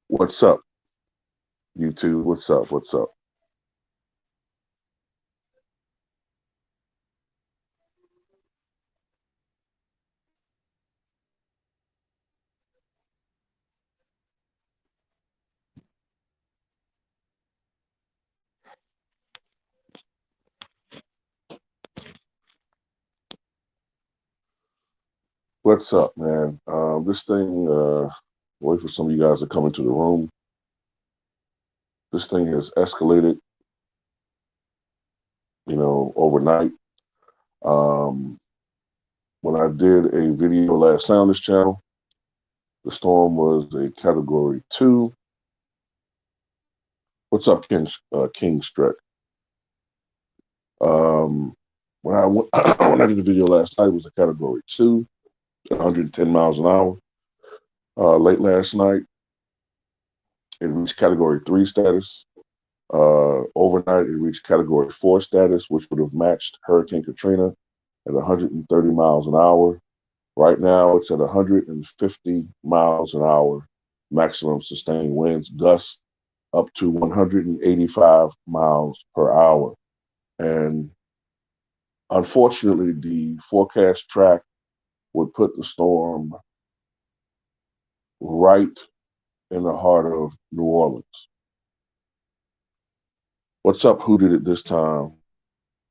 What's up, YouTube? What's up? What's up? What's up, man? This thing, wait for some of you guys to come into the room. This thing has escalated, overnight. Um, when I did a video last night on this channel, the storm was a category 2. What's up, King Streck? Um, when I when I did the video last night, it was a category 2, at 110 miles an hour. Late last night, it reached category 3 status. Overnight, it reached category 4 status, which would have matched Hurricane Katrina at 130 miles an hour. Right now, it's at 150 miles an hour, maximum sustained winds, gusts up to 185 miles per hour. And unfortunately, the forecast track would put the storm right in the heart of New Orleans. What's up? Who did it this time?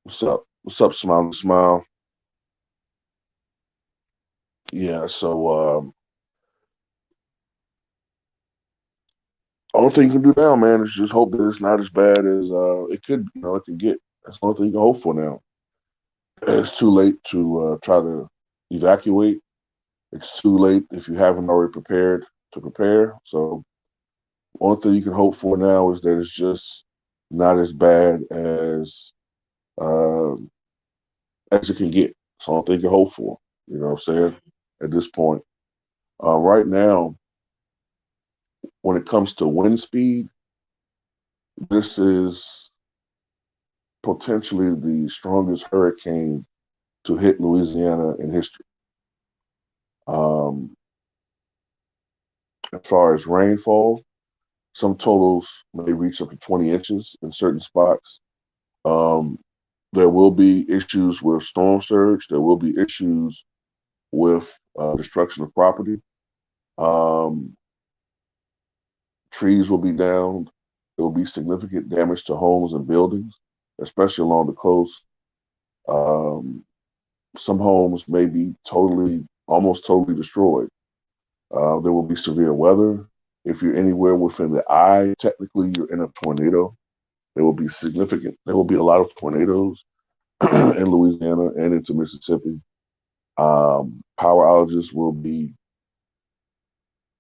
What's up? What's up, Smiley Smile? Yeah, so only thing you can do now, man, is just hope that it's not as bad as it could, it can get. That's the only thing you can hope for now. It's too late to try to evacuate. It's too late if you haven't already prepared to prepare. So, only thing you can hope for now is that it's just not as bad uh, as it can get. That's the only thing you can hope for. You know what I'm saying? At this point, right now, when it comes to wind speed, this is potentially the strongest hurricane to hit Louisiana in history. Um, as far as rainfall, some totals may reach up to 20 inches in certain spots. Um, there will be issues with storm surge. There will be issues with destruction of property. Um, trees will be downed. There will be significant damage to homes and buildings, especially along the coast. Um, some homes may be almost totally destroyed. There will be severe weather. If you're anywhere within the eye, technically you're in a tornado. There will be a lot of tornadoes in Louisiana and into Mississippi. Power outages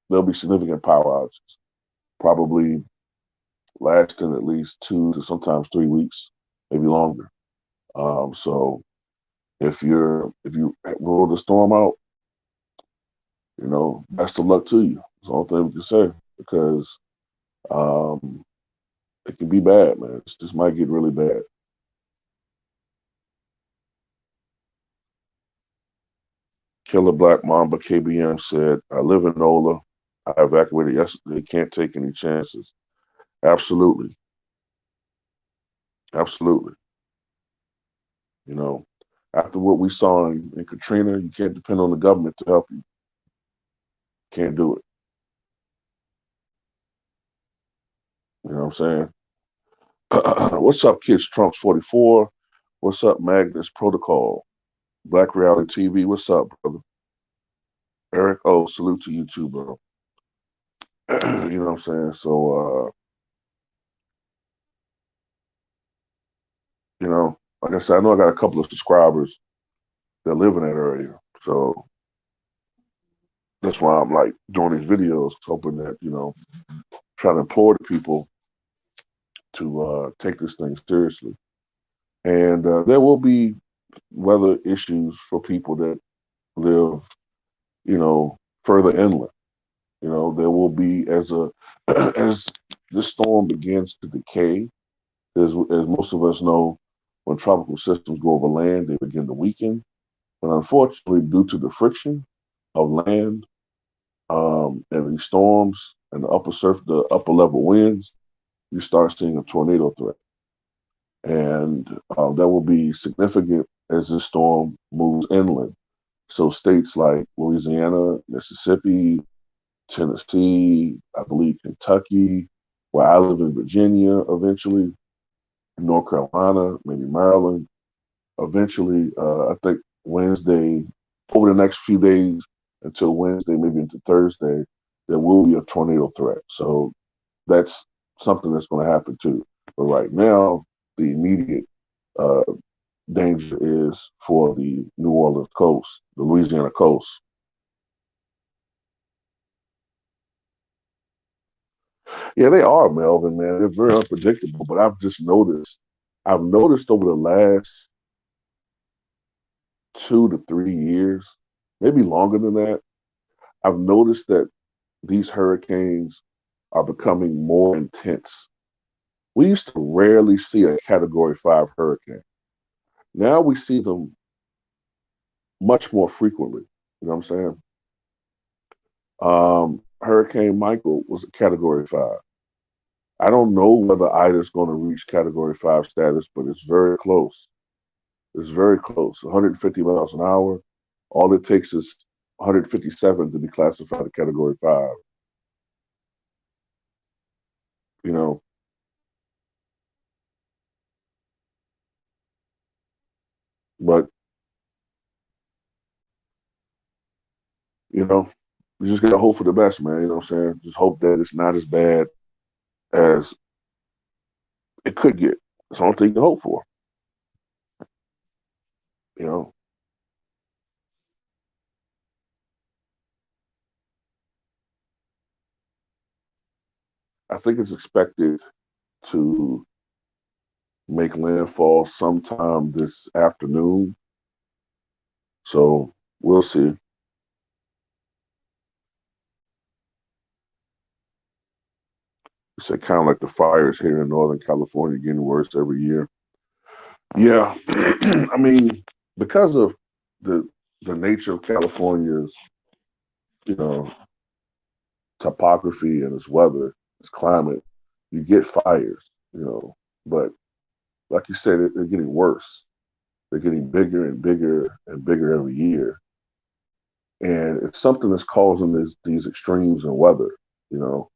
there'll be significant power outages, probably lasting at least 2 to sometimes 3 weeks, maybe longer. So if you roll the storm out, best of luck to you. That's the only thing we can say, because um, it can be bad, man. This might get really bad. Killer Black Mamba KBM said, I live in NOLA. I evacuated yesterday. Can't take any chances. Absolutely. Absolutely. You know, after what we saw in Katrina, you can't depend on the government to help you. Can't do it. You know what I'm saying? What's up, kids? Trump's 44. What's up, Magnus Protocol? Black Reality TV. What's up, brother? Eric, oh, salute to you too, bro. You know what I'm saying? So, like I said, I know I got a couple of subscribers that live in that area. So that's why I'm like doing these videos, hoping that, trying to implore the people to take this thing seriously. And there will be weather issues for people that live, further inland. There will be as a as this storm begins to decay, as most of us know, when tropical systems go over land, they begin to weaken. But unfortunately, due to the friction of land and these storms and the upper level winds, you start seeing a tornado threat, and that will be significant as this storm moves inland. So states like Louisiana, Mississippi, Tennessee, I believe Kentucky, where I live in Virginia eventually, North Carolina, maybe Maryland. Eventually, I think Wednesday, over the next few days until Wednesday, maybe into Thursday, there will be a tornado threat. So that's something that's going to happen too. But right now, the immediate uh, danger is for the New Orleans coast, the Louisiana coast. Yeah, they are, Melvin, man. They're very unpredictable, but I've noticed over the last 2 to 3 years, maybe longer than that, I've noticed that these hurricanes are becoming more intense. We used to rarely see a Category 5 hurricane. Now we see them much more frequently. You know what I'm saying? Hurricane Michael was a Category 5. I don't know whether Ida's going to reach Category 5 status, but it's very close. It's very close. 150 miles an hour. All it takes is 157 to be classified a Category 5. You know, but you know, you just gotta hope for the best, man. You know what I'm saying? Just hope that it's not as bad as it could get. That's the only thing you can hope for. You know, I think it's expected to make landfall sometime this afternoon. So we'll see. It's kind of like the fires here in Northern California getting worse every year. Yeah, I mean, because of the the nature of California's, you know, topography and its weather, its climate, you get fires, But like you said, they're getting worse. They're getting bigger and bigger and bigger every year, and it's something that's causing these extremes in weather. You know,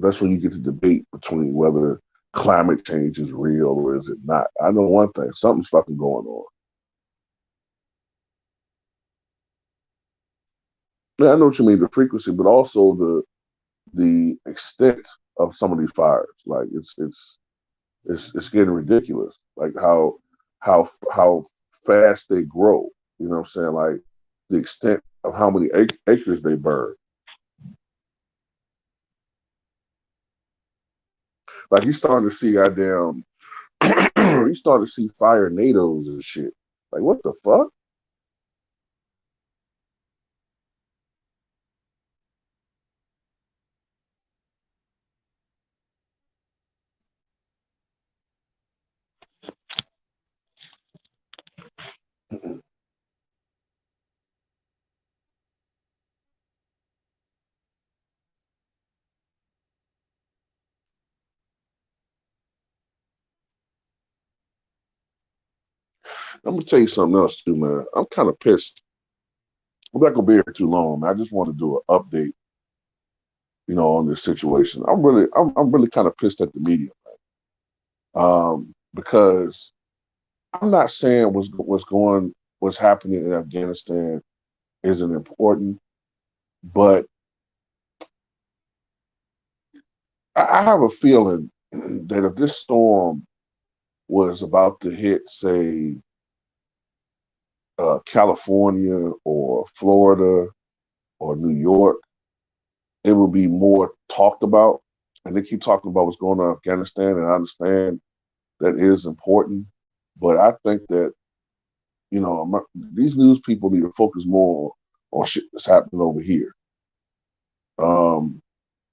that's when you get to debate between whether climate change is real or is it not. I know one thing: something's fucking going on. Yeah, I know what you mean, the frequency, but also the extent of some of these fires. Like it's getting ridiculous. Like how fast they grow. You know what I'm saying? Like the extent of how many acres they burn. Like you starting to see goddamn, you starting to see fire NATOs and shit. Like what the fuck? I'm gonna tell you something else too, man. I'm kind of pissed. I'm not gonna be here too long, man. I just want to do an update, on this situation. I'm really kind of pissed at the media, because I'm not saying what's happening in Afghanistan isn't important, but I have a feeling that if this storm was about to hit, say, California or Florida or New York, it would be more talked about. And they keep talking about what's going on in Afghanistan, and I understand that is important. But I think that, these news people need to focus more on shit that's happening over here. Um,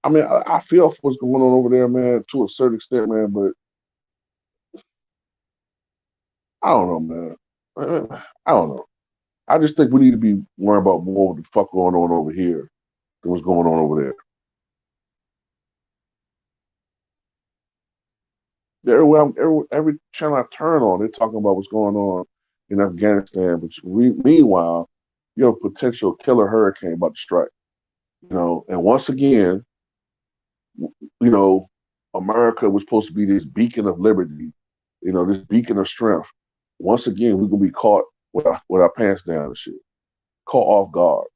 I mean, I feel for what's going on over there, man, to a certain extent, man. But I don't know, man. I don't know. I just think we need to be worrying about more what the fuck going on over here than what's going on over there. Every channel I turn on, they're talking about what's going on in Afghanistan. But meanwhile, you have a potential killer hurricane about to strike. And once again, you know, America was supposed to be this beacon of liberty, this beacon of strength. Once again, we're gonna be caught with our pants down and shit, caught off guard,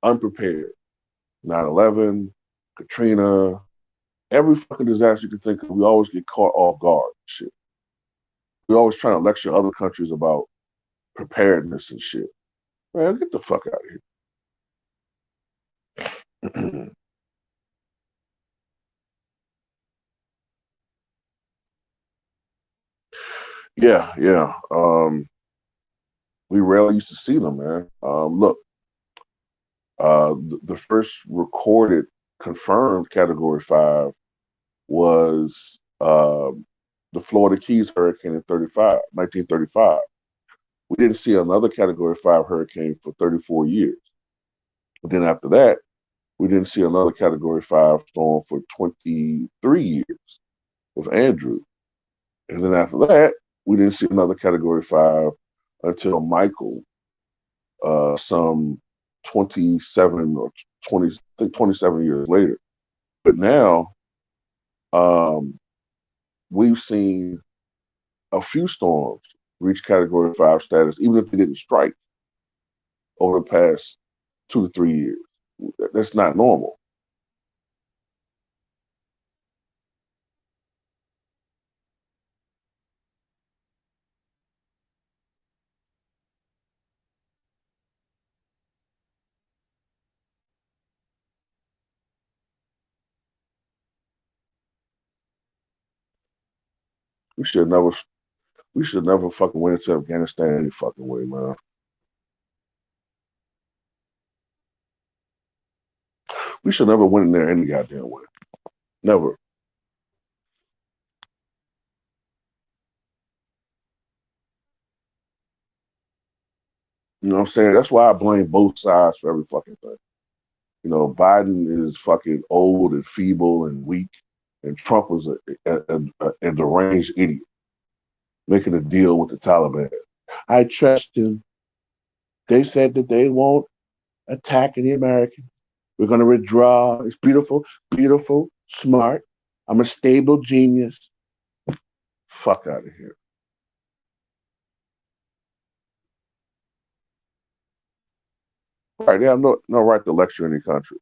unprepared. 9/11, Katrina, every fucking disaster you can think of, we always get caught off guard. Shit, we always trying to lecture other countries about preparedness and shit. Man, get the fuck out of here. Yeah, yeah. We rarely used to see them, man. Look, the first recorded confirmed Category 5 was the Florida Keys hurricane in 1935. We didn't see another Category 5 hurricane for 34 years. But then after that, we didn't see another Category 5 storm for 23 years with Andrew. And then after that, we didn't see another Category 5 until Michael, some 27 or 20, I think 27 years later. But now, um, we've seen a few storms reach Category 5 status, even if they didn't strike over the past 2 to 3 years. That's not normal. We should never, we should never fucking win into Afghanistan any fucking way, man. We should never win in there any goddamn way. Never. You know what I'm saying? That's why I blame both sides for every fucking thing. Biden is fucking old and feeble and weak, and Trump was a deranged idiot making a deal with the Taliban. I trust him. They said that they won't attack any Americans. We're going to withdraw. It's beautiful, beautiful, smart. I'm a stable genius. Fuck out of here. Right. They have no right to lecture any country.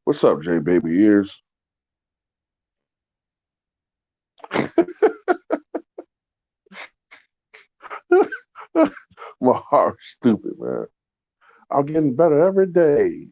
What's up, J Baby Ears? My heart's stupid, man. I'm getting better every day.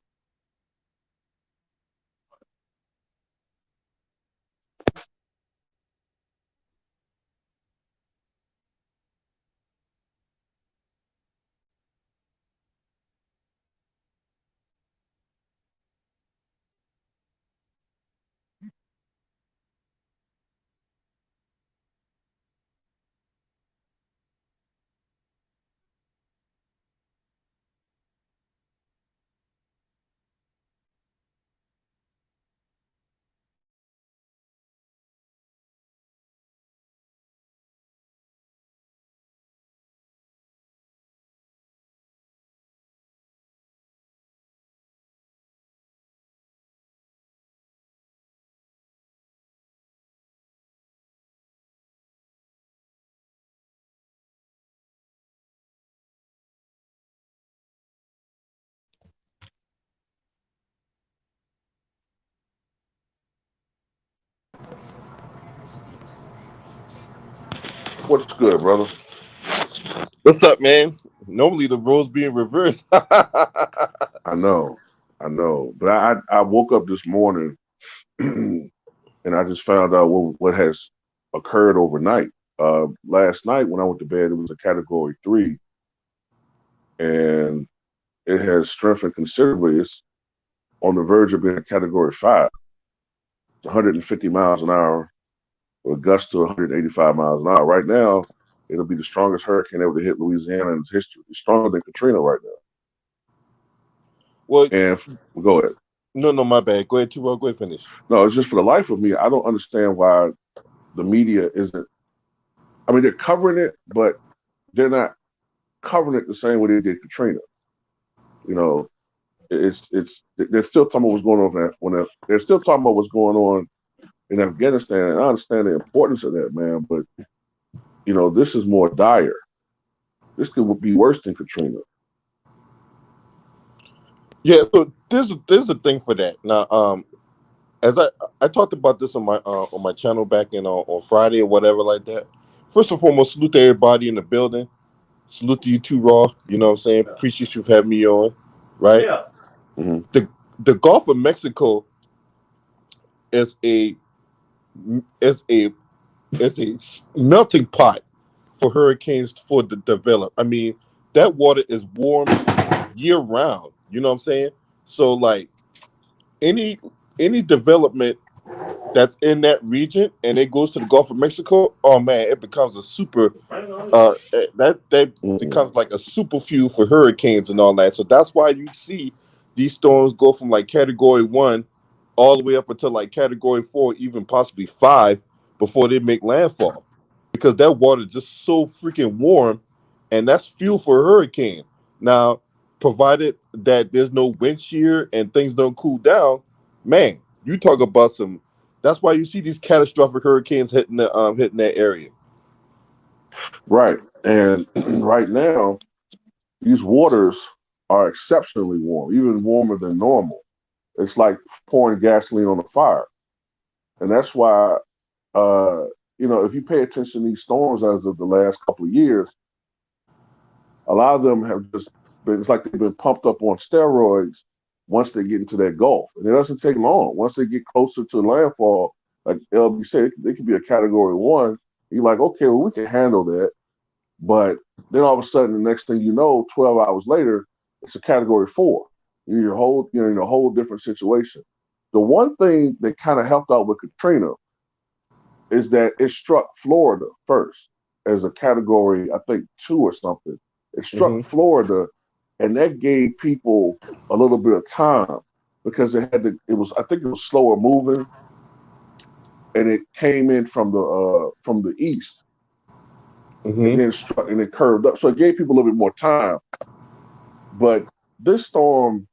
What's good, brother? What's up, man? Normally the roles being reversed. I know, I know, but I woke up this morning and I just found out what has occurred overnight. Last night when I went to bed, it was a Category 3, and it has strengthened considerably. It's on the verge of being a Category 5. It's 150 miles an hour with gusts to 185 miles an hour. Right now, it'll be the strongest hurricane ever to hit Louisiana in its history. It's stronger than Katrina right Well, now. And go ahead. no, my bad. Go ahead, too. Go ahead, finish. No, it's just for the life of me, I don't understand why the media isn't. I mean, they're covering it, but they're not covering it the same way they did Katrina. You know, it's they're still talking about what's going on they're still talking about what's going on in Afghanistan. And I understand the importance of that, man, but this is more dire. This could be worse than Katrina. Yeah, so there's a thing for that. Now, as I talked about this on my channel back in on Friday or whatever like that. First and foremost, salute to everybody in the building. Salute to you too, Raw. You know what I'm saying? Appreciate you for having me on. Right? Yeah. Mm-hmm. The Gulf of Mexico is a is a is a melting pot for hurricanes for the develop. I mean, that water is warm year round. You know what I'm saying? So like any any development that's in that region and it goes to the Gulf of Mexico, oh man, it becomes a super that Mm-hmm. becomes like a super fuel for hurricanes and all that. So that's why you see these storms go from like category 1 all the way up until like category 4, even possibly 5 before they make landfall. Because that water is just so freaking warm and that's fuel for a hurricane. Now, provided that there's no wind shear and things don't cool down, man, you talk about some. That's why you see these catastrophic hurricanes hitting that area. Right. And right now, these waters are exceptionally warm, even warmer than normal. It's like pouring gasoline on a fire. And that's why, uh, if you pay attention to these storms as of the last couple of years, a lot of them have just been, it's like they've been pumped up on steroids once they get into that Gulf. And it doesn't take long. Once they get closer to landfall, like LB said, they could be a Category 1. You're like, okay, well, we can handle that. But then all of a sudden, the next thing you know, 12 hours later, it's a Category 4. You're in a whole different situation. The one thing that kind of helped out with Katrina is that it struck Florida first as a Category, I think, 2 or something. It struck Mm-hmm. Florida, and that gave people a little bit of time because I think it was slower moving, and it came in from the east, and Mm-hmm. then struck and it curved up. So it gave people a little bit more time. But this storm,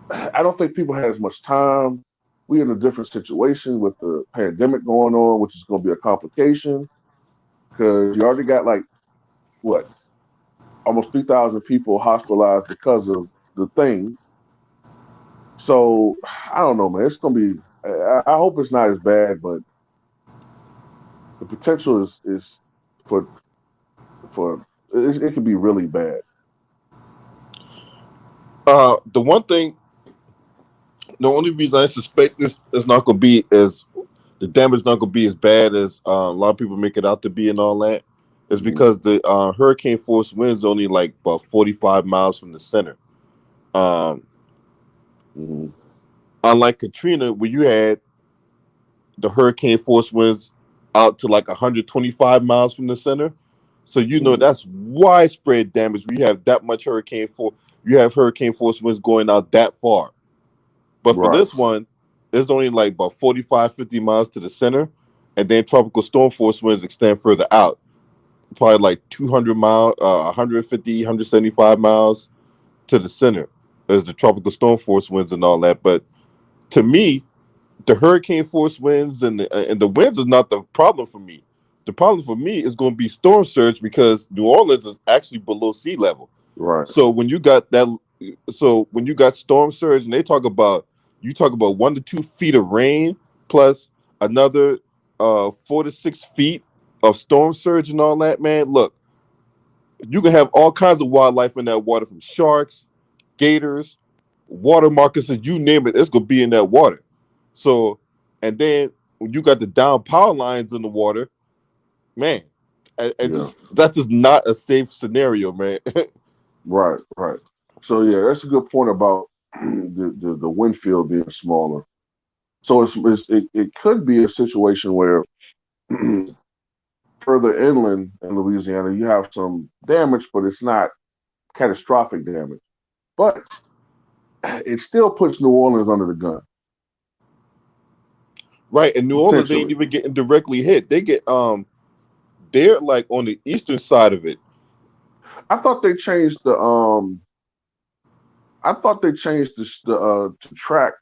I don't think people had as much time. We're in a different situation with the pandemic going on, which is going to be a complication because you already got like what almost 3,000 people hospitalized because of the thing. So I don't know, man. It's gonna be. I hope it's not as bad, but the potential is for for it could be really bad. The one thing, the only reason I suspect this is not going to be as the damage not going to be as bad as a lot of people make it out to be and all that is Mm-hmm. because the hurricane force winds only like about 45 miles from the center. Um, Mm-hmm. Unlike Katrina, where you had the hurricane force winds out to like 125 miles from the center. So Mm-hmm. that's widespread damage. We have that much you have hurricane force winds going out that far. But for Right. this one, there's only like about 45, 50 miles to the center, and then tropical storm force winds extend further out. Probably like 200 miles, 150, 175 miles to the center. There's the tropical storm force winds and all that. But to me, the hurricane force winds and the winds is not the problem for me. The problem for me is going to be storm surge because New Orleans is actually below sea level. Right. So when you got that, so when you got storm surge, and you talk about 1 to 2 feet of rain plus another 4 to 6 feet of storm surge and all that, man. Look, you can have all kinds of wildlife in that water, from sharks, gators, water moccasins, you name it, it's gonna be in that water. So, and then when you got the down power lines in the water, man, and Yeah. just that's just not a safe scenario, man. Right. Right. So yeah, that's a good point about the wind field being smaller. So it could be a situation where further inland in Louisiana you have some damage, but it's not catastrophic damage. But it still puts New Orleans under the gun Right, and New Orleans ain't potentially. even getting directly hit. They get they're like on the eastern side of it. I thought they changed the I thought they changed the to track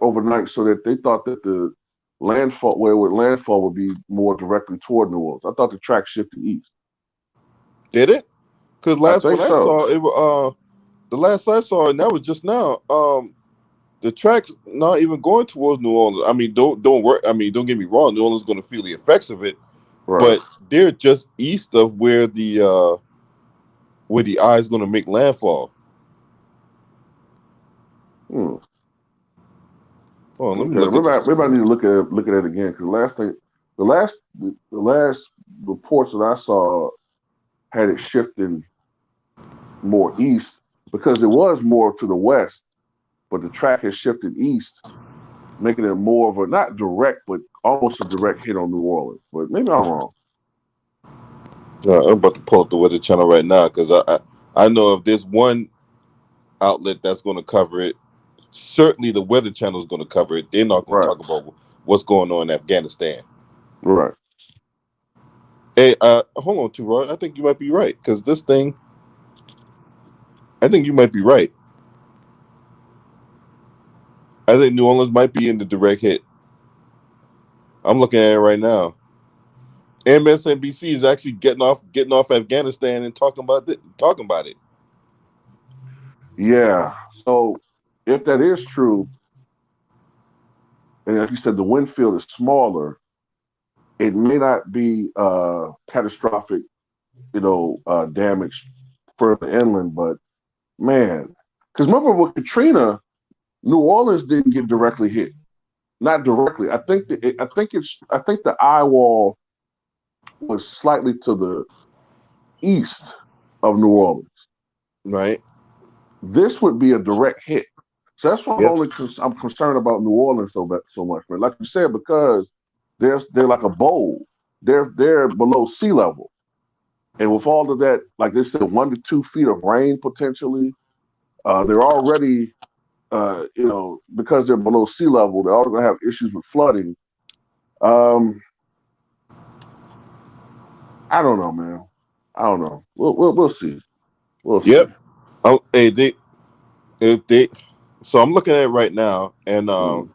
overnight so that they thought that the landfall where it would landfall would be more directly toward New Orleans. I thought the track shifted east. Did it? Because I last think one I so. saw it was the last I saw, and that was just now. The track's not even going towards New Orleans. I mean, don't work. I mean, don't get me wrong. New Orleans is going to feel the effects of it, Right. but they're just east of where the eye is going to make landfall. Hmm. Oh, let me Okay. look at this. We might need to look at it again because the last reports that I saw had it shifting more east because it was more to the west, but the track has shifted east, making it more of a not direct, but almost a direct hit on New Orleans. But maybe I'm wrong. I'm about to pull up the Weather Channel right now because I know if there's one outlet that's going to cover it, certainly the Weather Channel is going to cover it. They're not going to Right. talk about what's going on in Afghanistan. Right. Hey, hold on, too, Roy. I think you might be right because this thing. I think you might be right. I think New Orleans might be in the direct hit. I'm looking at it right now. MSNBC is actually getting off Afghanistan and talking about it. Yeah. So if that is true, and like you said, the wind field is smaller, it may not be catastrophic, damage further inland, but man, because remember with Katrina, New Orleans didn't get directly hit. Not directly. I think the eye wall was slightly to the east of New Orleans. Right. This would be a direct hit. So that's why Yep. I'm concerned about New Orleans so much, man. Like you said, because they're like a bowl. They're below sea level, and with all of that, like they said, 1 to 2 feet of rain potentially. They're already, because they're below sea level, they're already gonna have issues with flooding. Um, I don't know, man. I don't know. We'll see. We'll see. Yep. Oh, hey, they. So I'm looking at it right now, and Mm.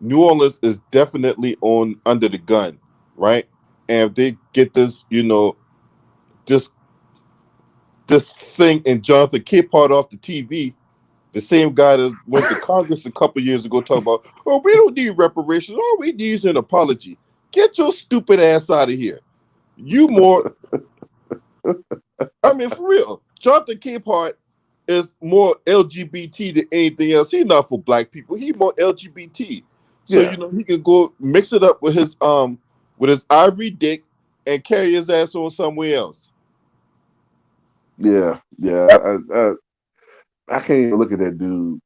New Orleans is definitely on under the gun, right? And if they get this, this this thing and Jonathan Capehart off the TV, the same guy that went to Congress a couple years ago talking about, oh, we don't need reparations. All we need is an apology. Get your stupid ass out of here. You more, I mean, for real. Jonathan Capehart is more LGBT than anything else. He's not for black people. He's more LGBT. So, Yeah, he can go mix it up with his ivory dick and carry his ass on somewhere else. yeah. I can't even look at that dude.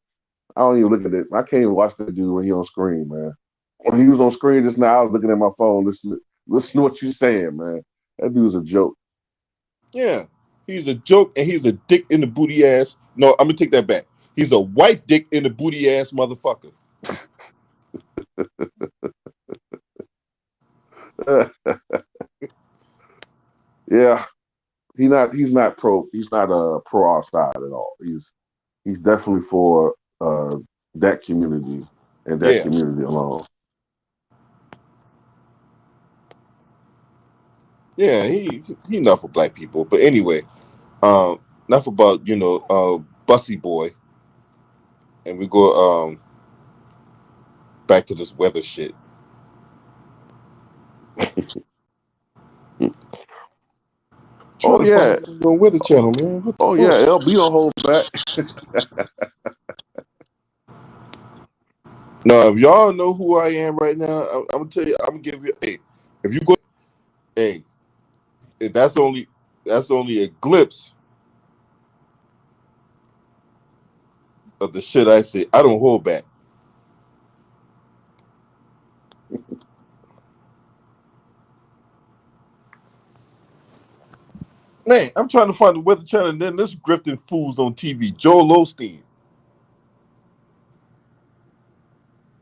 I don't even look at it. I can't even watch that dude when he on screen, man. When he was on screen just now, I was looking at my phone, listen to what you're saying, man. That dude's a joke. Yeah. He's a joke and he's a dick in the booty ass. No, I'm gonna take that back. He's a white dick in the booty ass motherfucker. Yeah, he's not pro our side at all. He's definitely for that community and that Yeah. community alone. Yeah, he not for black people. But anyway, enough about, Bussy Boy, and we go back to this weather shit. Trying Oh to find yeah, the Weather Channel, man. What the oh yeah. fuck? LB don't hold back. Now, if y'all know who I am right now, I'm gonna tell you. I'm gonna give you. Hey, if you go, hey, that's only a glimpse of the shit I say. I don't hold back. Man, I'm trying to find the Weather Channel, and then this grifting fools on TV. Joel Osteen.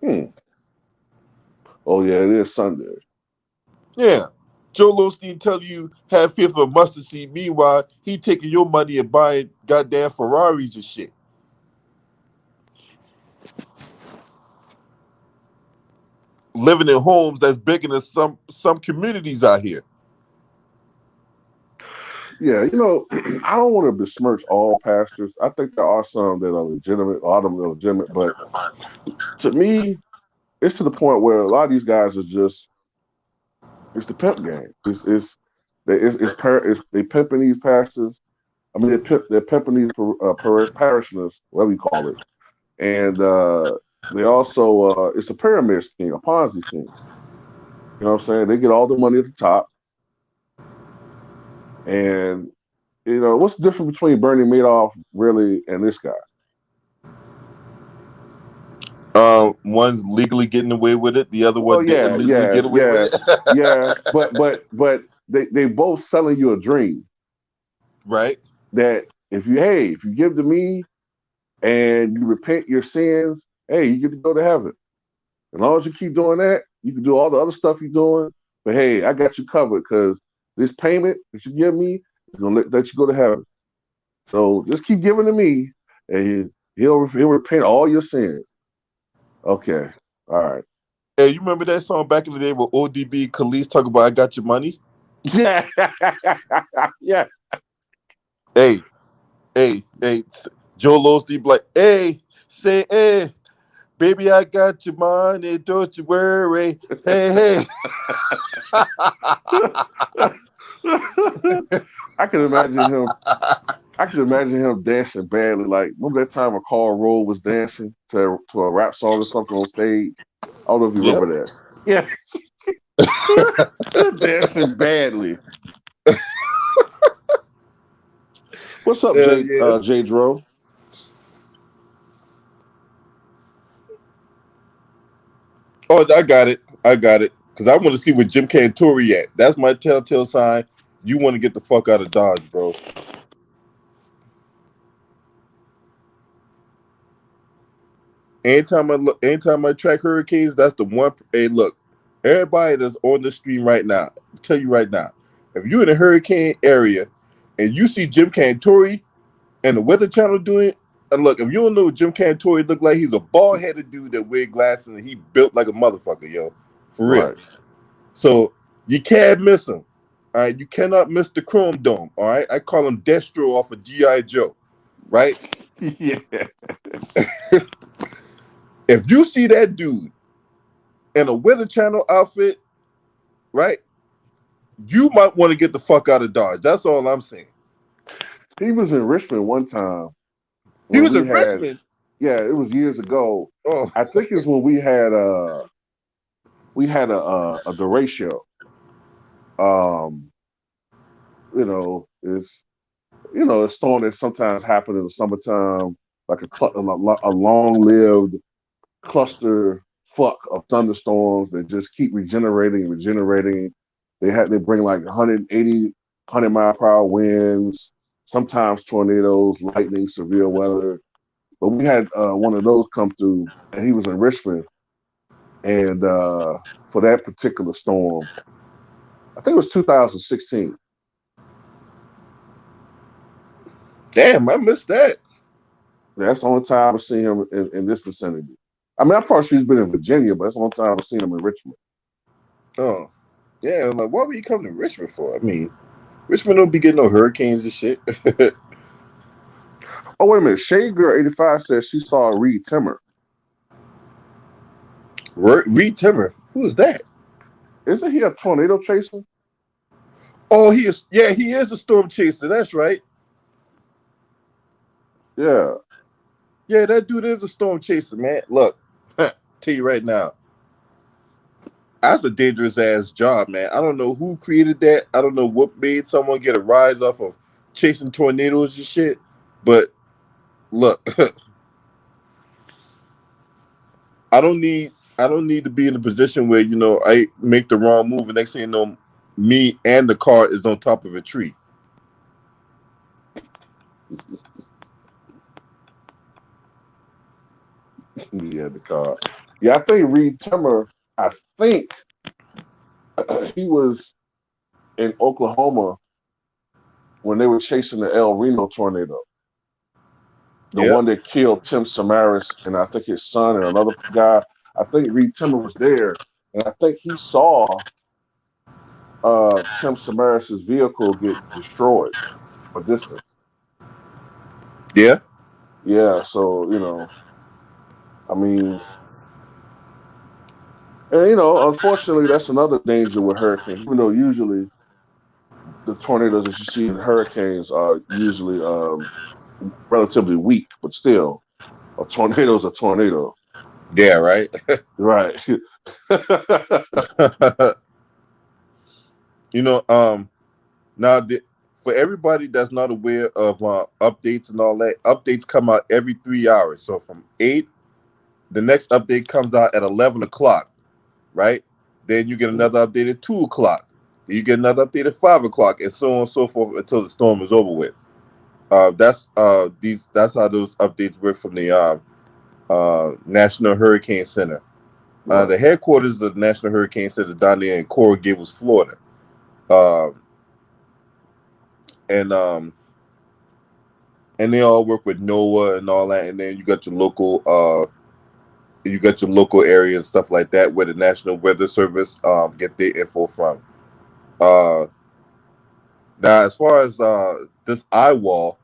Hmm. Oh yeah, it is Sunday. Yeah. Joel Osteen tell you have faith of mustard seed. Meanwhile, he taking your money and buying goddamn Ferraris and shit. Living in homes that's bigger than some communities out here. Yeah, I don't want to besmirch all pastors. I think there are some that are legitimate, a lot of them are legitimate, but to me, it's to the point where a lot of these guys are just it's the pimp game. They pimping these pastors. I mean, they're pimping these parishioners, whatever you call it, and they also it's a pyramid scheme, a Ponzi scheme. You know what I'm saying? They get all the money at the top, and what's the difference between Bernie Madoff really and this guy? One's legally getting away with it. The other Well, one didn't yeah, legally yeah, get away with yeah, it. yeah, but they both selling you a dream Right? that if you give to me and you repent your sins, hey, you get to go to heaven. As long as you keep doing that, you can do all the other stuff you're doing. But hey, I got you covered because this payment that you give me is gonna let you go to heaven. So just keep giving to me, and he'll repent all your sins. Okay, all right. Hey, you remember that song back in the day where ODB Khalees talk about I got your money? Yeah, yeah. Hey, hey, Joel Osteen be like, hey, say, hey, baby, I got your money, don't you worry. Hey, hey. I can imagine him. I can imagine him dancing badly. Like, remember that time when Carl Rowe was dancing to a rap song or something on stage? I don't know if you Yep. remember that. Yeah, dancing badly. What's up, Yeah. Jay Dro? Oh, I got it. I got it. Because I want to see where Jim Cantori at. That's my telltale sign. You want to get the fuck out of Dodge, bro. Anytime I track hurricanes, that's the one. Hey, look, everybody that's on the stream right now, I'll tell you right now, if you're in a hurricane area and you see Jim Cantori and the Weather Channel doing it, and look, if you don't know what Jim Cantori look like, he's a bald headed dude that wear glasses and he built like a motherfucker, yo, for real. Right. So you can't miss him. All right, you cannot miss the Chrome Dome. All right, I call him Destro off of GI Joe. Right? Yeah. If you see that dude in a Weather Channel outfit, right, you might want to get the fuck out of Dodge. That's all I'm saying. He was in Richmond one time He when was we in had. Richmond. Yeah, it was years ago. Oh, I think it's when we had a derecho. Um, it's a storm that sometimes happens in the summertime, like a long-lived cluster fuck of thunderstorms that just keep regenerating and regenerating. They bring like 180, 100-mile-per-hour winds, sometimes tornadoes, lightning, severe weather. But we had one of those come through, and he was in Richmond, and for that particular storm, I think it was 2016. damn, I missed that. That's the only time I've seen him in this vicinity. I mean, I'm probably sure he's been in Virginia, but that's the only time I've seen him in Richmond. Oh, yeah. I'm like, why would you come to Richmond for? I mean, Richmond don't be getting no hurricanes and shit. Oh, wait a minute. Shade Girl 85 says she saw Reed Timmer. Reed Timmer, who is that? Isn't he a tornado chaser? Oh, he is. Yeah, he is a storm chaser. That's right. Yeah. Yeah, that dude is a storm chaser, man. Look, tell you right now, that's a dangerous ass job, man. I don't know who created that. I don't know what made someone get a rise off of chasing tornadoes and shit. But look, I don't need to be in a position where I make the wrong move and next thing you know, me and the car is on top of a tree. Yeah, the car. Yeah, I think Reed Timmer, I think he was in Oklahoma when they were chasing the El Reno tornado, the Yep. one that killed Tim Samaras and I think his son and another guy. I think Reed Timmer was there, and I think he saw Tim Samaras's vehicle get destroyed from a distance. Yeah. Yeah, so I mean, and unfortunately, that's another danger with hurricanes. Even though usually the tornadoes that you see in hurricanes are usually relatively weak, but still, a tornado is a tornado. Yeah. Right. Right. you know. Now, for everybody that's not aware of updates and all that, updates come out every 3 hours. So from 8, the next update comes out at 11 o'clock, right? Then you get another update at 2 o'clock. Then you get another update at 5 o'clock, and so on and so forth until the storm is over with. That's how those updates work from the National Hurricane Center. Right. The headquarters of the National Hurricane Center is down there in Coral Gables, Florida. Um, and and they all work with NOAA and all that. And then you got your local area and stuff like that where the National Weather Service get their info from. Uh, Now, as far as this eye wall,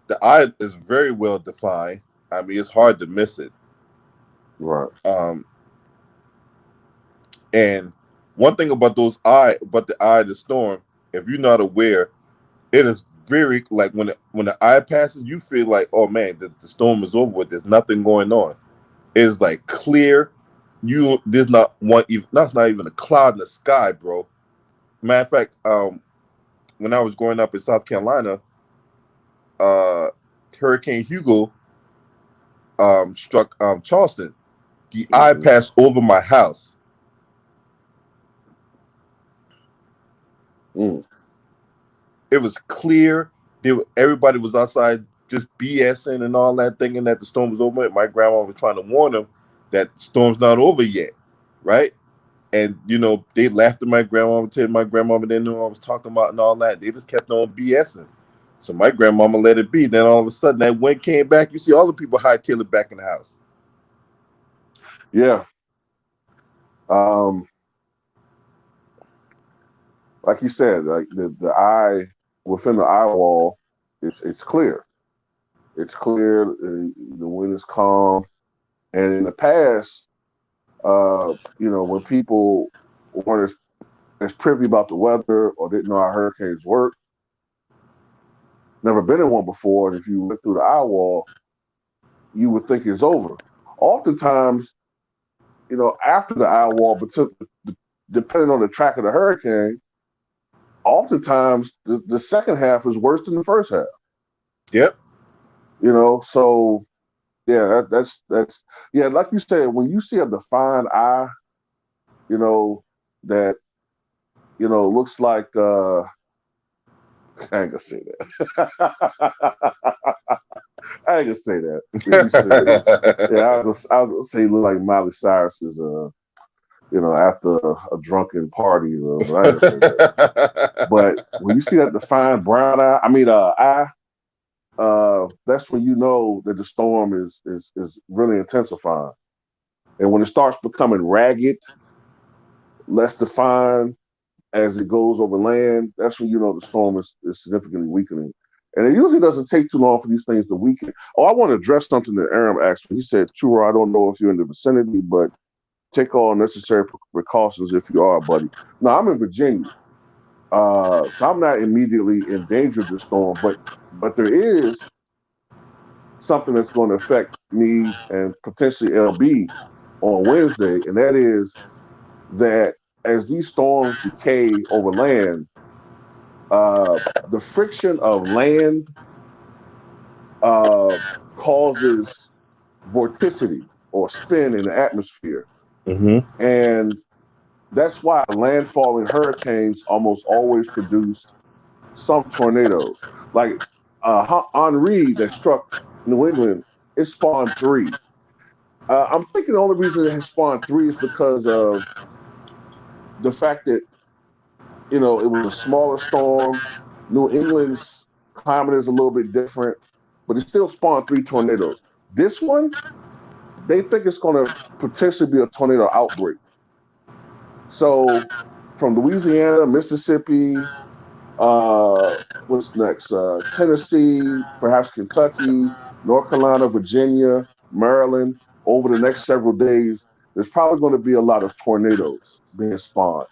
the eye is very well defined. I mean, it's hard to miss it. Right. Um, and one thing about the eye of the storm, if you're not aware, it is very like when the eye passes, you feel like, oh man, the storm is over with. There's nothing going on. It's like clear. There's not one even that's not even a cloud in the sky, bro. Matter of fact, when I was growing up in South Carolina, uh, Hurricane Hugo struck Charleston. The eye Mm-hmm. passed over my house. Mm. It was clear. Everybody was outside just BSing and all that, thinking that the storm was over. My grandma was trying to warn them that the storm's not over yet, right? And they laughed at my grandmama, till my grandmama didn't know what I was talking about and all that. They just kept on BSing. So my grandmama let it be. Then all of a sudden, that wind came back. You see all the people hightail it back in the house. Yeah. Um, like you said, like the eye within the eye wall, it's clear. It's clear. The wind is calm. And in the past, when people weren't as privy about the weather or didn't know how hurricanes work, never been in one before, and if you went through the eye wall, you would think it's over. Oftentimes, after the eye wall, but depending on the track of the hurricane, oftentimes the second half is worse than the first half. Yep. So yeah, that's yeah, like you said, when you see a defined eye, that looks like I ain't gonna say that. I ain't gonna say that. It'd be silly. Yeah, I'll say look like Miley Cyrus is after a drunken party, but I ain't gonna say that. But when you see that defined brown eye, eye, that's when you know that the storm is really intensifying. And when it starts becoming ragged, less defined as it goes over land, that's when you know the storm is significantly weakening. And it usually doesn't take too long for these things to weaken. Oh, I want to address something that Aram asked me. He said, Chura, I don't know if you're in the vicinity, but take all necessary precautions if you are, buddy. Now I'm in Virginia, so I'm not immediately in danger of the storm, but there is something that's going to affect me and potentially LB on Wednesday, and that is that as these storms decay over land, the friction of land uh, causes vorticity or spin in the atmosphere. Mm-hmm. And that's why landfalling hurricanes almost always produce some tornadoes. Like Henri that struck New England, it spawned three. I'm thinking the only reason it has spawned three is because of the fact that, it was a smaller storm. New England's climate is a little bit different, but it still spawned three tornadoes. This one, they think it's going to potentially be a tornado outbreak. So from Louisiana, Mississippi, uh, what's next? Tennessee, perhaps Kentucky, North Carolina, Virginia, Maryland. Over the next several days, there's probably going to be a lot of tornadoes being spawned.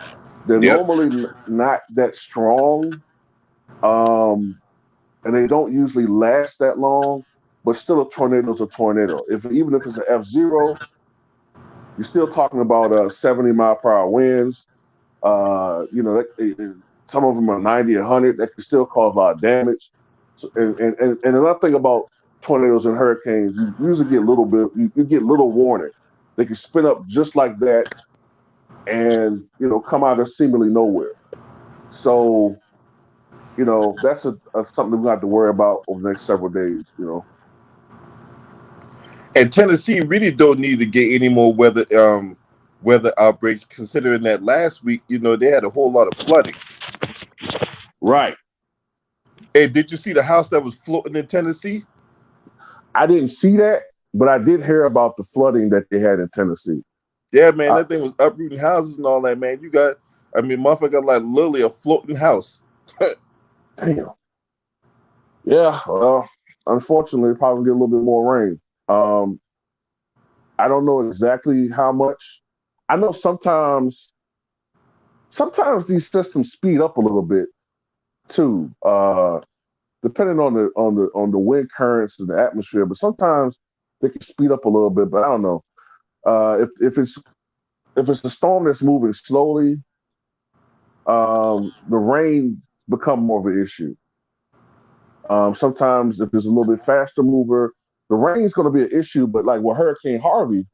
They're Yep. normally not that strong, um, and they don't usually last that long. But still, a tornado is a tornado. Even if it's an F-0, you're still talking about 70-mile-per-hour winds. Some of them are 90, 100. That can still cause a lot of damage. So, and another thing about tornadoes and hurricanes, you usually get little bit, you get little warning. They can spin up just like that, and come out of seemingly nowhere. So that's something we have to worry about over the next several days. And Tennessee really don't need to get any more weather outbreaks, considering that last week, they had a whole lot of flooding. Right. Hey, did you see the house that was floating in Tennessee? I didn't see that, but I did hear about the flooding that they had in Tennessee. Yeah, man, Uh, that thing was uprooting houses and all that, man. Motherfucker got like literally a floating house. Damn. Yeah. Well, unfortunately, probably get a little bit more rain. Um, I don't know exactly how much. I know sometimes these systems speed up a little bit too, depending on the wind currents and the atmosphere. But sometimes they can speed up a little bit. But I don't know. If it's a storm that's moving slowly, the rain become more of an issue. Sometimes if it's a little bit faster mover, the rain's going to be an issue. But like with Hurricane Harvey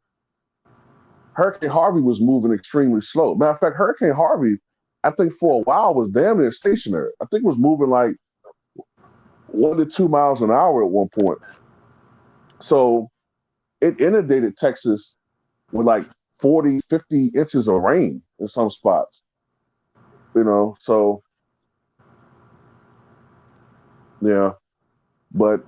was moving extremely slow. Matter of fact, Hurricane Harvey, I think for a while was damn near stationary. I think it was moving like 1 to 2 miles an hour at one point. So it inundated Texas with like 40, 50 inches of rain in some spots. So yeah. But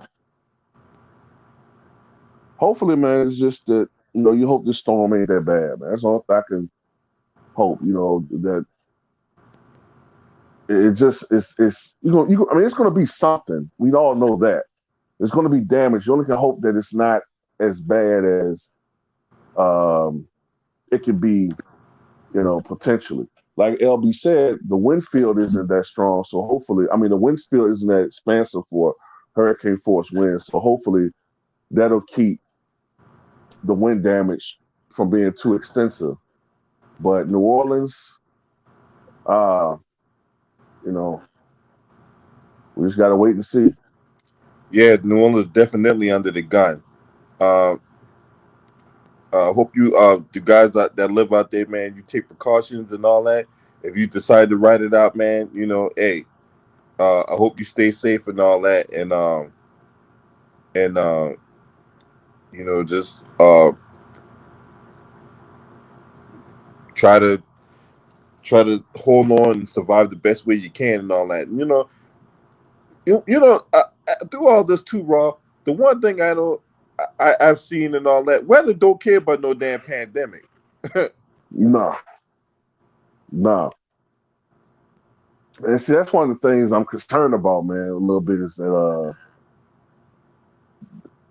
hopefully, man, it's just that, you hope this storm ain't that bad, man. That's all I can hope, that it just it's I mean, it's going to be something. We all know that there's going to be damage. You only can hope that it's not as bad as it could be, potentially. Like LB said, the wind field isn't that strong, so hopefully, I mean, the wind field isn't that expansive for hurricane force winds, so hopefully that'll keep the wind damage from being too extensive. But New Orleans, uh, you know, we just got to wait and see. Yeah, New Orleans definitely under the gun. Uh, hope you, the guys that live out there, man, you take precautions and all that. If you decide to ride it out, man, hey, I hope you stay safe and all that, and just try to hold on and survive the best way you can and all that. And, through all this too, Raw. The one thing I've seen and all that, weather don't care about no damn pandemic. Nah, nah. And see, that's one of the things I'm concerned about, man, a little bit is that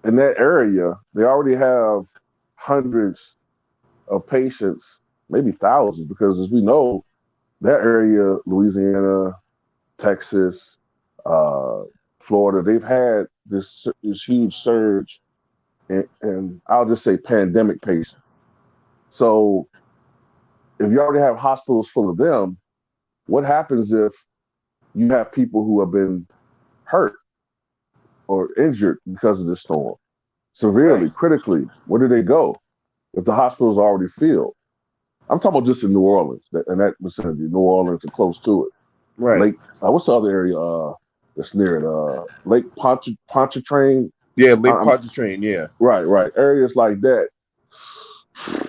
in that area, they already have hundreds, of patients, maybe thousands, because as we know, that area, Louisiana, Texas, uh, Florida, they've had this huge surge, and I'll just say pandemic patients. So if you already have hospitals full of them, what happens if you have people who have been hurt or injured because of this storm, Right. severely, critically? Where do they go if the hospitals are already filled? I'm talking about just in New Orleans and that vicinity, New Orleans and close to it. Right. Lake, what's the other area that's near it? Lake Pontchartrain. Yeah, Lake I'm Pontchartrain. Yeah. right, right. Areas like that.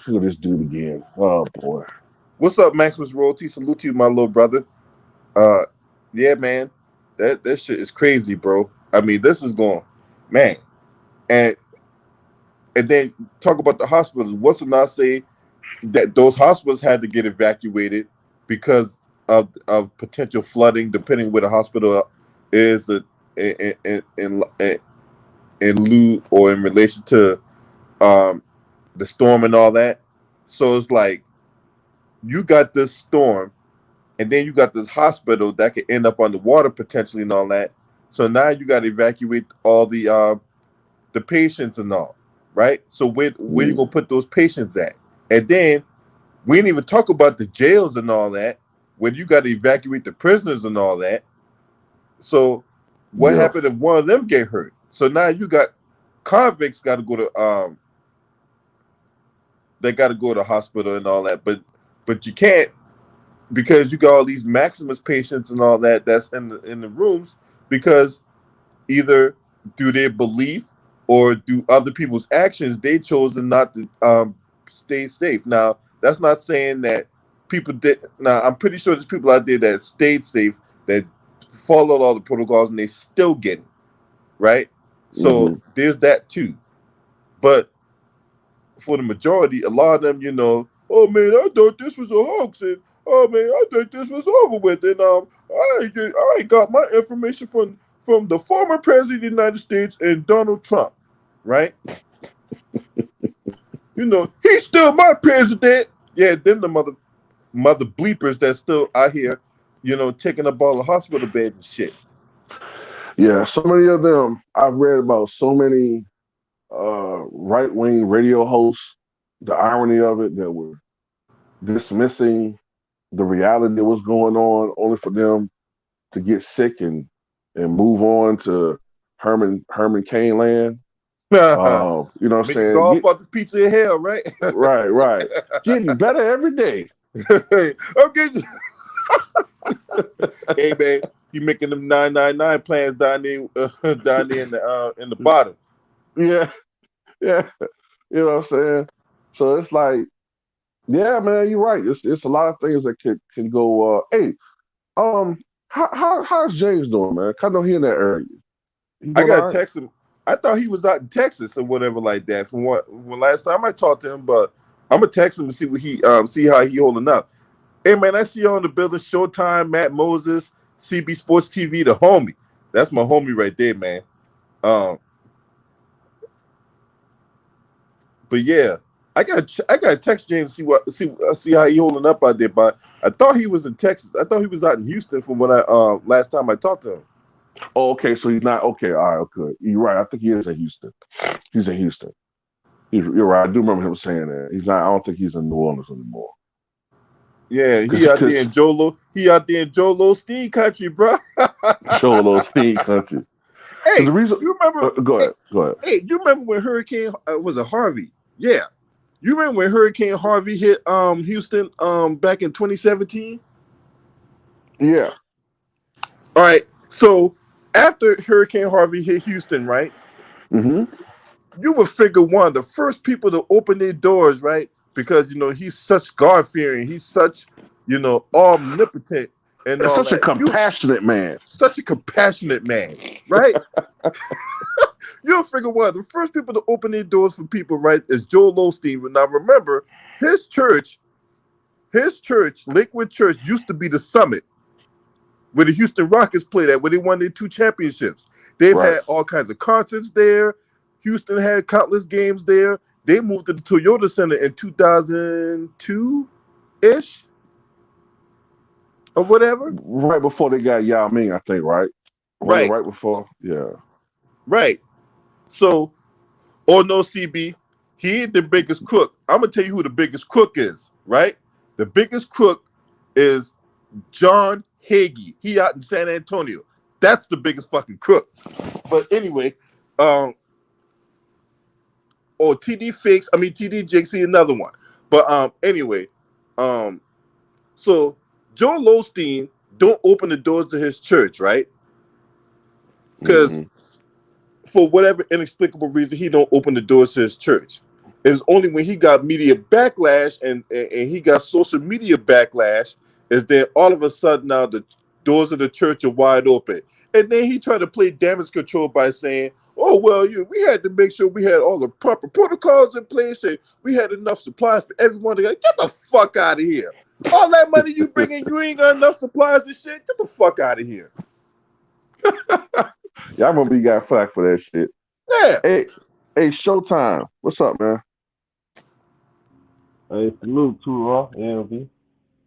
Look at this dude again. Oh boy. What's up, Maximus Royalty? Salute to you, my little brother. Uh, yeah, man. That shit is crazy, bro. I mean, this is going, man. And and then talk about the hospitals. What's to not say that those hospitals had to get evacuated because of potential flooding, depending where the hospital is in lieu or in relation to um, the storm and all that. So it's like you got this storm, and then you got this hospital that could end up underwater potentially and all that. So now you got to evacuate all the patients and all, right? So where you Mm, gonna put those patients at? And then we didn't even talk about the jails and all that, when you got to evacuate the prisoners and all that. So what yeah. happened if one of them get hurt? So now you got convicts got to go to they got to go to the hospital and all that, but you can't because you got all these Maximus patients and all that that's in the rooms because either through their belief or through other people's actions, they chosen not to stay safe. Now, that's not saying that people did. Now, I'm pretty sure there's people out there that stayed safe, that followed all the protocols, and they still get it, right? So Hmm. there's that too. But for the majority, a lot of them, oh man, I thought this was a hoax, and oh man, I thought this was over with, and I got my information from the former president of the United States and Donald Trump, right? He's still my president. Yeah, them the mother bleepers that still out here, taking up all the hospital beds and shit. Yeah. So many of them. I've read about so many right wing radio hosts. The irony of it that were dismissing the reality of what's going on, only for them to get sick and move on to Herman Cain land. You know what I'm Make a saying? golf off the pizza in hell, right? Right, right. Getting better every day. I'm getting. Hey man, you making them 999 plans down there, down there in the bottom. Yeah, yeah. You know what I'm saying? So it's like, yeah, man, you're right. It's a lot of things that can go. Hey, um, how's James doing, man? 'Cause I know he in that area. He I doing gotta all right? text him. I thought he was out in Texas or whatever like that. From what when last time I talked to him, but I'm gonna text him to see what he see how he holding up. Hey man, I see you on the building. Showtime, Matt Moses, CB Sports TV, the homie. That's my homie right there, man. Um, but yeah, I got to text James see how he holding up out there. But I thought he was in Texas. I thought he was out in Houston from when I last time I talked to him. Oh, okay. So he's not okay. All right, okay. You're right. I think he is in Houston. He's in Houston. You're right. I do remember him saying that. He's not. I don't think he's in New Orleans anymore. Yeah, he out there Cause in Jolo. He out there in Jolo Steam country, bro. Cholo Sneak Country. Because Hey, the reason. you remember? Go Hey, ahead. Go ahead. hey, you remember when Hurricane was it Harvey? Yeah, you remember when Hurricane Harvey hit Houston back in 2017? Yeah. All right, so after Hurricane Harvey hit Houston, right? Hmm. You would figure one of the first people to open their doors, right? Because he's such God fearing, he's such omnipotent and And all such a that. You compassionate man. such a compassionate man, right? You'll figure what the first people to open their doors for people, right, is Joel Osteen. Now remember, his church, Lakewood Church, used to be the Summit where the Houston Rockets played at, where they won their 2 championships. They've Right. had all kinds of concerts there. Houston had countless games there, They moved to the Toyota Center in 2002 ish or whatever. Right before they got Yao Ming, I think, right? Wasn't it Right, right before? Yeah. right. So, oh no, CB, he ain't the biggest crook. I'm gonna tell you who the biggest crook is. Right, the biggest crook is John Hagee. He out in San Antonio. That's the biggest fucking crook. But anyway, or TD Fakes. I mean TD Jakes. Another one. But anyway, um, so Joel Osteen don't open the doors to his church, right? Because Mm-hmm. for whatever inexplicable reason, he don't open the doors to his church. It was only when he got media backlash and he got social media backlash is then all of a sudden now the doors of the church are wide open. And then he tried to play damage control by saying, "Oh well, we had to make sure we had all the proper protocols in place and we had enough supplies for everyone to get the fuck out of here. All that money you bring in, you ain't got enough supplies and shit. Get the fuck out of here." Yeah, I remember you got flack for that shit. Yeah. Hey, hey, Showtime. What's up, man? Hey, salute to LB.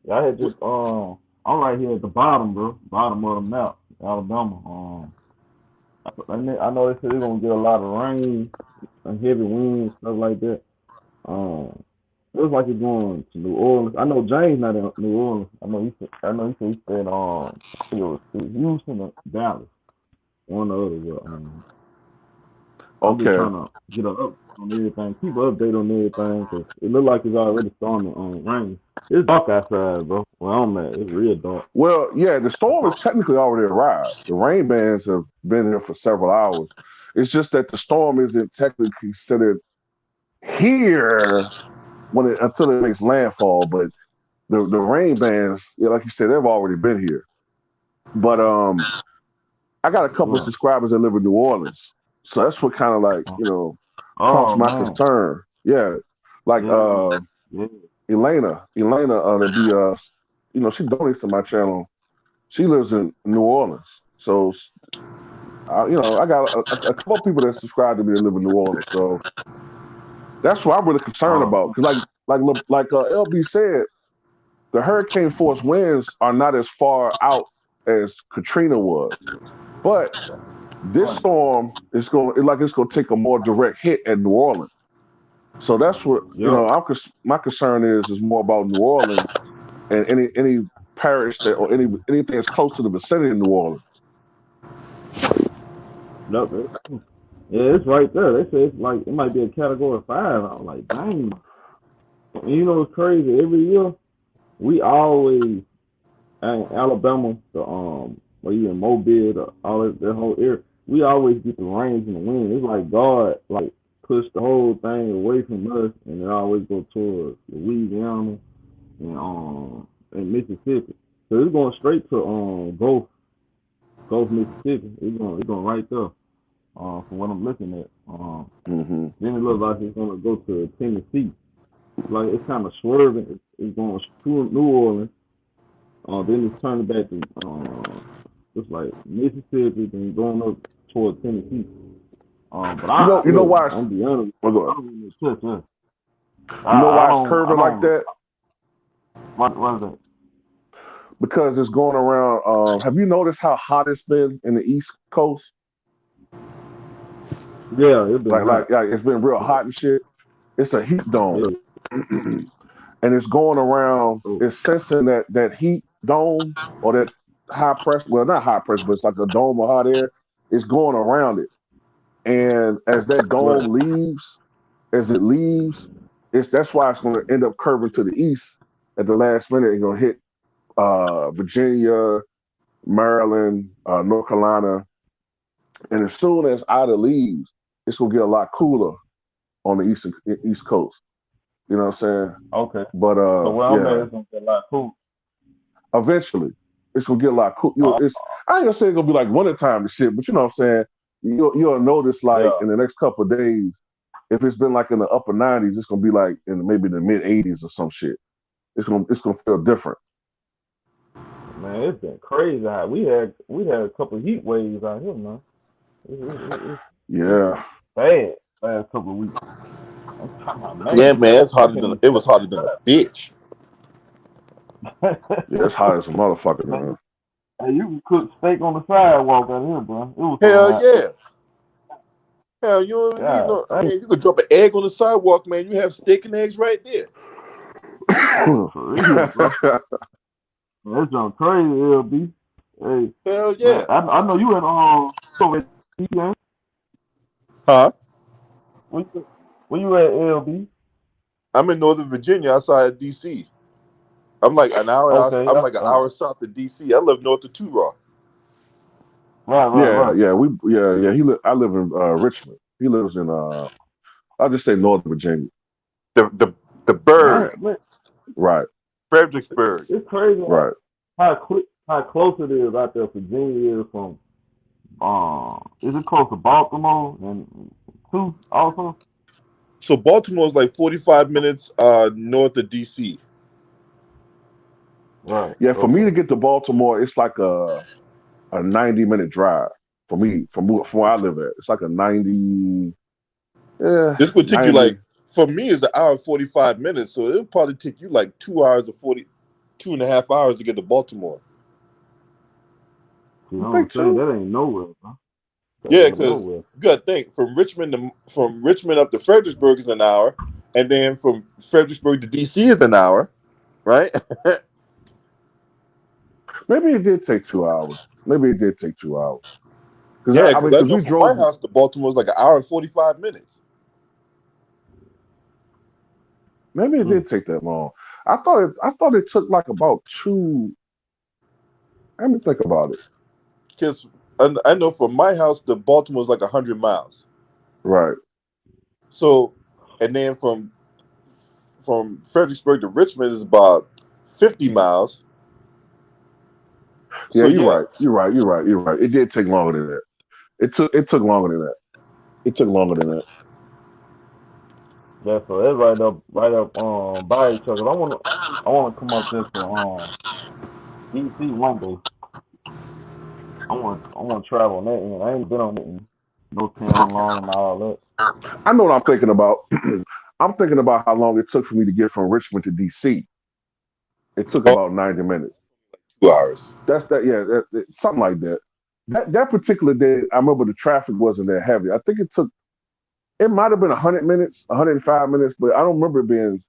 Yeah, I had just I'm right here at the bottom, bro. Bottom of the map, Alabama. I know they said they're gonna get a lot of rain and heavy winds, stuff like that. Um, it looks like it's going to New Orleans. I know James not in New Orleans. I know he said he said it was Houston or Dallas, one or the other. But, I'm just Okay. trying to get an up on everything, keep an update on everything, because it look like it's already starting to rain. It's dark outside, bro. Where I'm at, it's real dark. Well, yeah, the storm has technically already arrived. The rain bands have been here for several hours. It's just that the storm isn't technically considered here until it makes landfall. But the rain bands, yeah, like you said, they've already been here. But I got a couple of Yeah. subscribers that live in New Orleans, so that's what kind of like trumps Oh my man. concern. Yeah, like Yeah. Yeah. Elena, to be she donates to my channel. She lives in New Orleans, so I got a couple of people that subscribe to me that live in New Orleans. So that's what I'm really concerned Oh. about. Because LB said, the hurricane force winds are not as far out as Katrina was, but this Right. storm it's going to take a more direct hit at New Orleans. So that's what Yep. my concern is more about New Orleans and any parish that or anything that's close to the vicinity of New Orleans. Yep. Yeah, it's right there. They say it's like it might be a category 5. I was like, dang. And you know what's crazy? Every year we always in Alabama, or even Mobile, all that whole area, we always get the rains and the wind. It's like God like pushed the whole thing away from us, and it always go towards Louisiana and Mississippi. So it's going straight to Gulf Mississippi. It's going right there. From what I'm looking at. Mm-hmm. Then it looks like it's gonna go to Tennessee. Like it's kind of swerving. It's going to New Orleans. Then it's turning back to just like Mississippi, then going up toward Tennessee. But I You know look, why? I'm be honest, Oh, go I ahead. don't really touch that. You know why it's I curving like don't. that? What is that? Because it's going around. Have you noticed how hot it's been in the East Coast? Yeah, it's been hot. Like it's been real hot and shit. It's a heat dome, Yeah. and it's going around. Oh, It's sensing that heat dome or that high pressure. Well, not high pressure, but it's like a dome of hot air. It's going around it, and as that right. dome leaves, as it leaves, that's why it's going to end up curving to the east at the last minute. It's going to hit Virginia, Maryland, North Carolina, and as soon as Ida leaves, it's gonna get a lot cooler on the East Coast. You know what I'm saying? Okay. But So where I'm at, yeah, it's gonna get a lot cool. eventually it's gonna get a lot cool. Uh, I ain't gonna say it's gonna be like wintertime and shit, but you know what I'm saying? You'll notice like yeah. in the next couple of days, if it's been like in the upper 90s, it's gonna be like in maybe the mid 80s or some shit. It's gonna feel different. Man, it's been crazy. We had a couple of heat waves out here, man. It's Yeah. been bad last couple of weeks. I'm talking about Yeah, man. man, I can't it was harder than a bitch. Yeah, it's hot as a motherfucker, man. Hey, you can cook steak on the sidewalk out here, bro. It was so Hell hot. yeah. Hell, you don't even need God, no. I mean, you could drop an egg on the sidewalk, man. You have steak and eggs right there. for real, bro. That's on crazy, LB. Hey, Hell man, yeah. I know you in over at DC, Huh? where you at, LB? I'm in Northern Virginia, outside DC. Okay, I'm like an hour south of DC. I live north of Tooraw. yeah, right. yeah, yeah. I live in Richmond. He lives in I'll just say Northern Virginia. The Man, Berg, Right, Fredericksburg. it's crazy right. how close it is out there. Virginia is from. Is it close to Baltimore and too also? So Baltimore is like 45 minutes north of DC. Right. Yeah, for me Okay. to get to Baltimore, it's like a 90-minute drive for me from where I live at. It's like a 90, yeah, This would take you 90. like, for me, it's an hour and 45 minutes. So it'll probably take you like 2 hours or 2.5 hours to get to Baltimore. See, I You don't think say too? that ain't nowhere, huh? That Yeah, ain't because nowhere. you got to think from Richmond up to Fredericksburg is an hour, and then from Fredericksburg to DC is an hour, right? Maybe it did take 2 hours. Maybe it did take 2 hours. Because Yeah, I mean, because I because know we from my drove. house to Baltimore is like an hour and 45 minutes. Maybe it Hmm. did take that long. I thought it took like about two. Let me think about it. Because I know from my house to Baltimore is like 100 miles. Right. So, and then from Fredericksburg to Richmond is about 50 miles. Yeah, So you're yeah, right. You're right. You're right. You're right. It did take longer than that. It took longer than that. It took longer than that. Yeah, so it's right up by each other. I wanna come up there to DC one day. I wanna travel on that end. I ain't been on that end. No town long and all that. I know what I'm thinking about. I'm thinking about how long it took for me to get from Richmond to DC. It took oh, about 90 minutes. 2 hours. That's that. Yeah, something like that. That particular day, I remember the traffic wasn't that heavy. I think it took. It might have been 100 minutes, 105 minutes, but I don't remember it being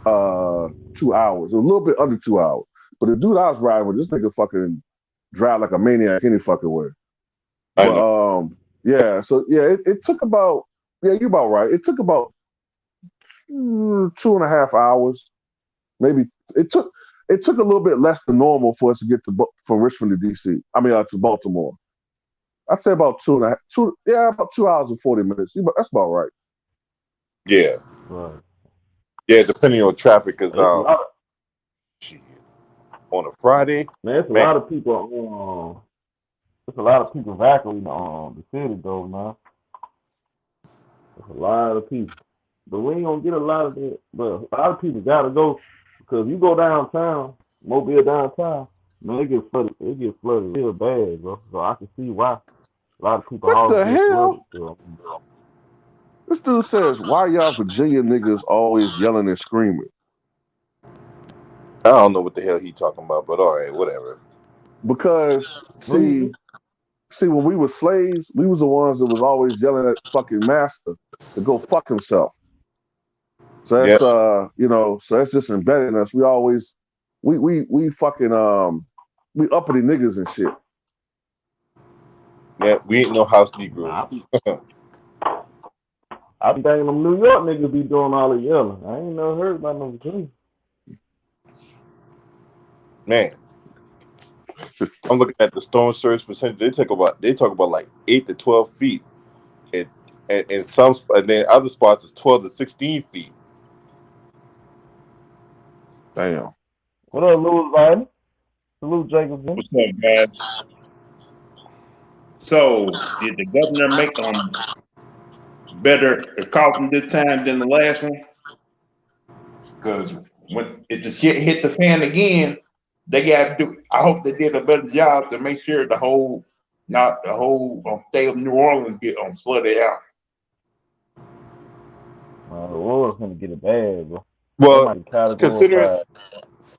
2 hours. A little bit under 2 hours. But the dude I was riding with, this nigga fucking drive like a maniac any fucking way. I But know. yeah. So yeah, it took about. Yeah, you're about right. It took about 2.5 hours. Maybe it took. It took a little bit less than normal for us to get to from Richmond to DC. I mean, to Baltimore. I'd say about 2.5, yeah, about 2 hours and 40 minutes. That's about right. Yeah, Right. yeah. Depending on traffic, because It's a lot of shit, on a Friday, man. It's a man. lot of people. It's a lot of people evacuating the city though, man. It's a lot of people. But we ain't gonna get a lot of it. But a lot of people gotta go because you go downtown, Mobile downtown, man, it gets flooded. It gets flooded real bad, bro. So I can see why a lot of people What houses the get hell? flooded. So, This dude says, "Why y'all Virginia niggas always yelling and screaming?" I don't know what the hell he talking about, but all right, whatever. Because see, when we were slaves, we was the ones that was always yelling at fucking master to go fuck himself. So that's Yep, so that's just embedded in us. We always we fucking we uppity niggas and shit. yeah. We ain't no house nah, Negroes. I be thinking them New York niggas be doing all the yelling. I ain't never heard about no Virginia. Man, I'm looking at the storm surge percentage. They talk about like 8 to 12 feet, and and then other spots is 12 to 16 feet. Damn. What up, Louis Vine? Salute Jacobson. What's up, guys? So, did the governor make better caution this time than the last one? Because when if the shit hit the fan again, they got to do. I hope they did a better job to make sure not the whole state of New Orleans get flooded out. The Royals gonna get it bad, bro. They Well, might be category considering 5.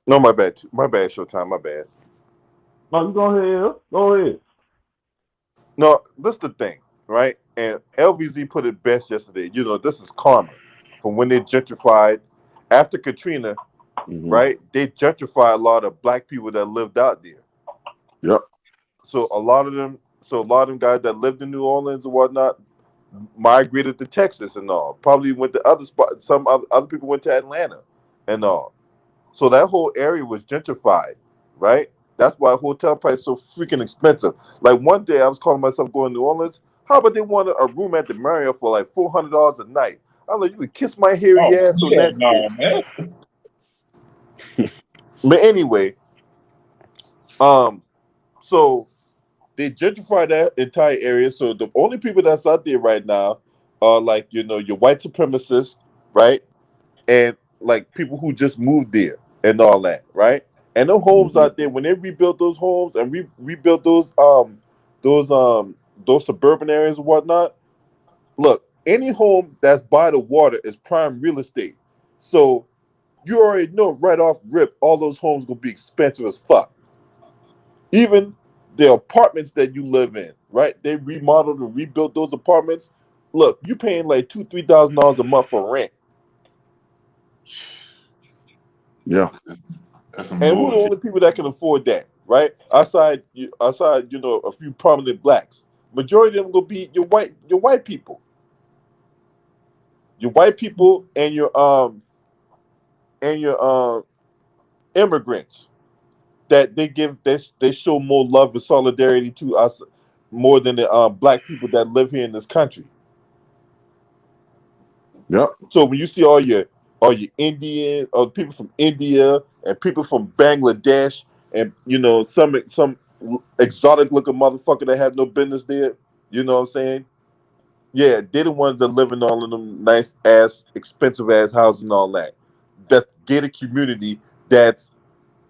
no, my bad, Showtime, my bad. No, you go ahead. Go ahead. No, this is the thing, right? And LVZ put it best yesterday. This is karma from when they gentrified after Katrina, Mm-hmm. right? They gentrified a lot of black people that lived out there. Yep. So a lot of them guys that lived in New Orleans and whatnot migrated to Texas and all. Probably went to other spots. Some other people went to Atlanta and all. So that whole area was gentrified, right? That's why hotel price so freaking expensive. Like one day I was calling myself going to New Orleans. How about they wanted a room at the Marriott for like $400 a night? I'm like, you would kiss my hairy Oh ass on yeah, that shit. no man. But anyway, um, so they gentrified that entire area. So the only people that's out there right now are like, your white supremacists, right? And like people who just moved there and all that, right? And the homes Mm-hmm. out there, when they rebuilt those homes and rebuilt those suburban areas and whatnot, look, any home that's by the water is prime real estate. So you already know right off rip, all those homes gonna be expensive as fuck. Even the apartments that you live in, right? They remodeled and rebuilt those apartments. Look, you paying like $2,000-$3,000 a month for rent. Yeah. That's some And who the bullshit. only people that can afford that, right? Outside, a few prominent blacks. Majority of them gonna be your white people, and your immigrants that they show more love and solidarity to us more than the black people that live here in this country. Yep. So when you see all your Indian or people from India and people from Bangladesh and some exotic looking motherfucker that have no business there, you know what I'm saying? Yeah, they're the ones that live in all of them nice ass, expensive ass houses and all that. That's gated community. That's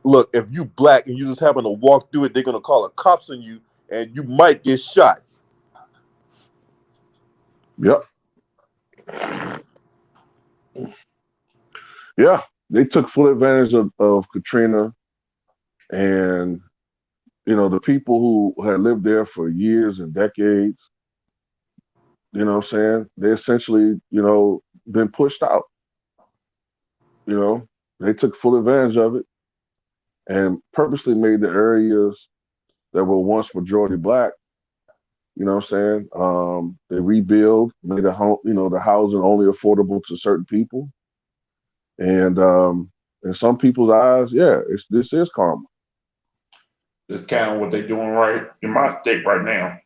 look, if you black and you just happen to walk through it, they're gonna call the cops on you and you might get shot. Yep. Yeah. They took full advantage of Katrina, and the people who had lived there for years and decades, what I'm saying? They essentially, been pushed out. You know, they took full advantage of it and purposely made the areas that were once majority black. What I'm saying? They rebuild, made the housing only affordable to certain people, and in some people's eyes, yeah, this is karma. That's kind of what they're doing right in my state right now.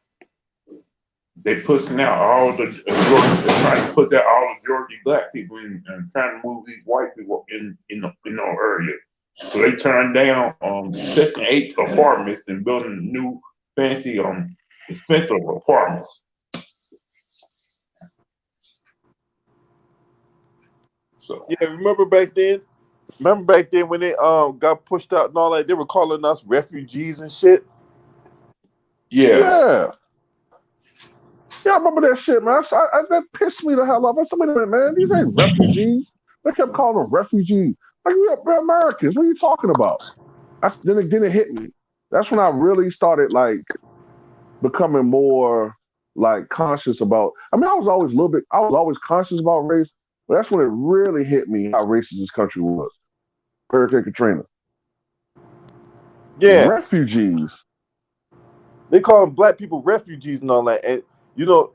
They pushing out all the Georgia, they're trying to push out all the Georgia black people and trying to move these white people in the area. So they turned down Section 8 apartments and building new fancy expensive apartments. So Yeah, remember back then when they got pushed out and all that, they were calling us refugees and shit. yeah, Yeah, yeah, I remember that shit, man. That pissed me the hell off. I said, wait a minute, man, these ain't refugees. They kept calling them refugees. Like, we're Americans. What are you talking about? Then it hit me. That's when I really started like becoming more like conscious about. I mean, I was always conscious about race, but that's when it really hit me how racist this country was. Hurricane Katrina. Yeah, Refugees. they call them black people refugees and all that. And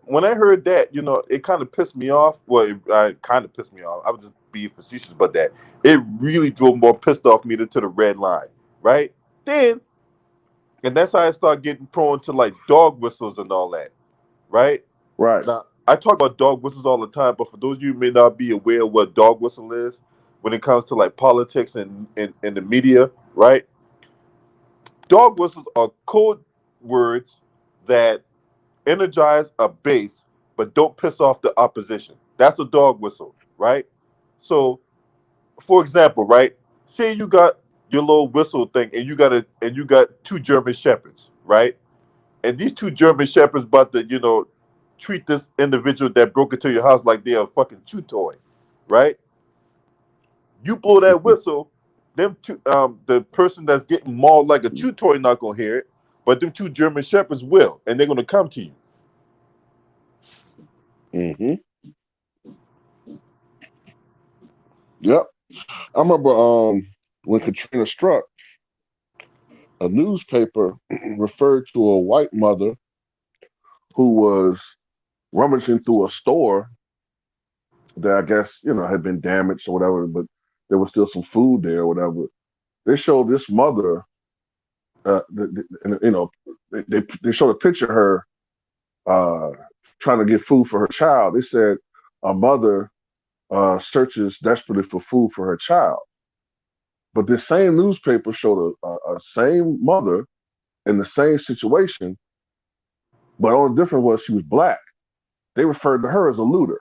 when I heard that, it kind of pissed me off. Well, it kind of pissed me off. I was just being facetious, but that it really drove more pissed off me to the red line, right? Then, and that's how I started getting prone to like dog whistles and all that, right? Right. Now, I talk about dog whistles all the time, but for those of you who may not be aware of what dog whistle is, when it comes to like politics and the media, right? Dog whistles are code words that energize a base, but don't piss off the opposition. That's a dog whistle, right? So, for example, right? Say you got your little whistle thing, and you got two German shepherds, right? And these two German shepherds about to, treat this individual that broke into your house like they're a fucking chew toy, right? You blow that whistle, them two, the person that's getting mauled like a chew toy not gonna hear it, but them two German shepherds will, and they're gonna come to you. Mm-hmm. Yep. I remember when Katrina struck, a newspaper referred to a white mother who was rummaging through a store that I guess, had been damaged or whatever, but there was still some food there or whatever. They showed this mother, they showed a picture of her trying to get food for her child. They said a mother searches desperately for food for her child. But this same newspaper showed a same mother in the same situation, but only difference was she was black. They referred to her as a looter.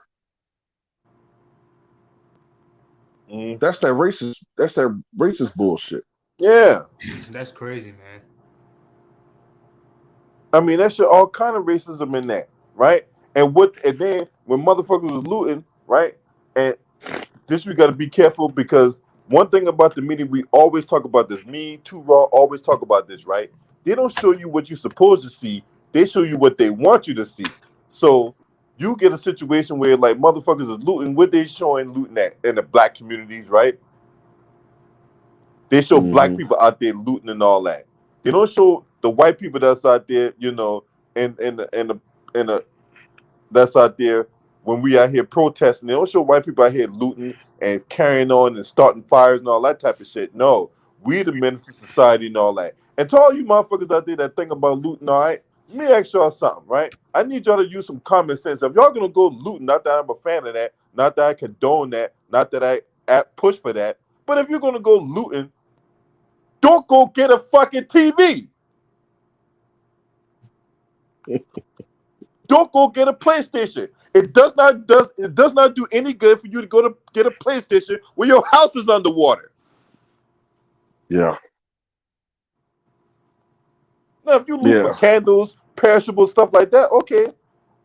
Mm. That's that racist. That's that racist bullshit. Yeah, That's crazy, man. I mean that shit all kind of racism in that, right? And then when motherfuckers was looting, right? And this we got to be careful because one thing about the media, we always talk about this. Me, Too Raw, always talk about this, right? They don't show you what you're supposed to see. They show you what they want you to see. So you get a situation where like motherfuckers is looting. What they showing looting at in the black communities, right? They show black Mm-hmm. people out there looting and all that. They don't show the white people that's out there, in the that's out there when we out here protesting. They don't show white people out here looting and carrying on and starting fires and all that type of shit. No, we the menace to society and all that. And to all you motherfuckers out there that think about looting, all right, let me ask y'all something, right? I need y'all to use some common sense. If y'all gonna go looting, not that I'm a fan of that, not that I condone that, not that I push for that, but if you're gonna go looting, don't go get a fucking TV. Don't go get a PlayStation. It does not do any good for you to go to get a PlayStation when your house is underwater. Yeah. Now, if you loot for Yeah. candles, perishable stuff like that, okay.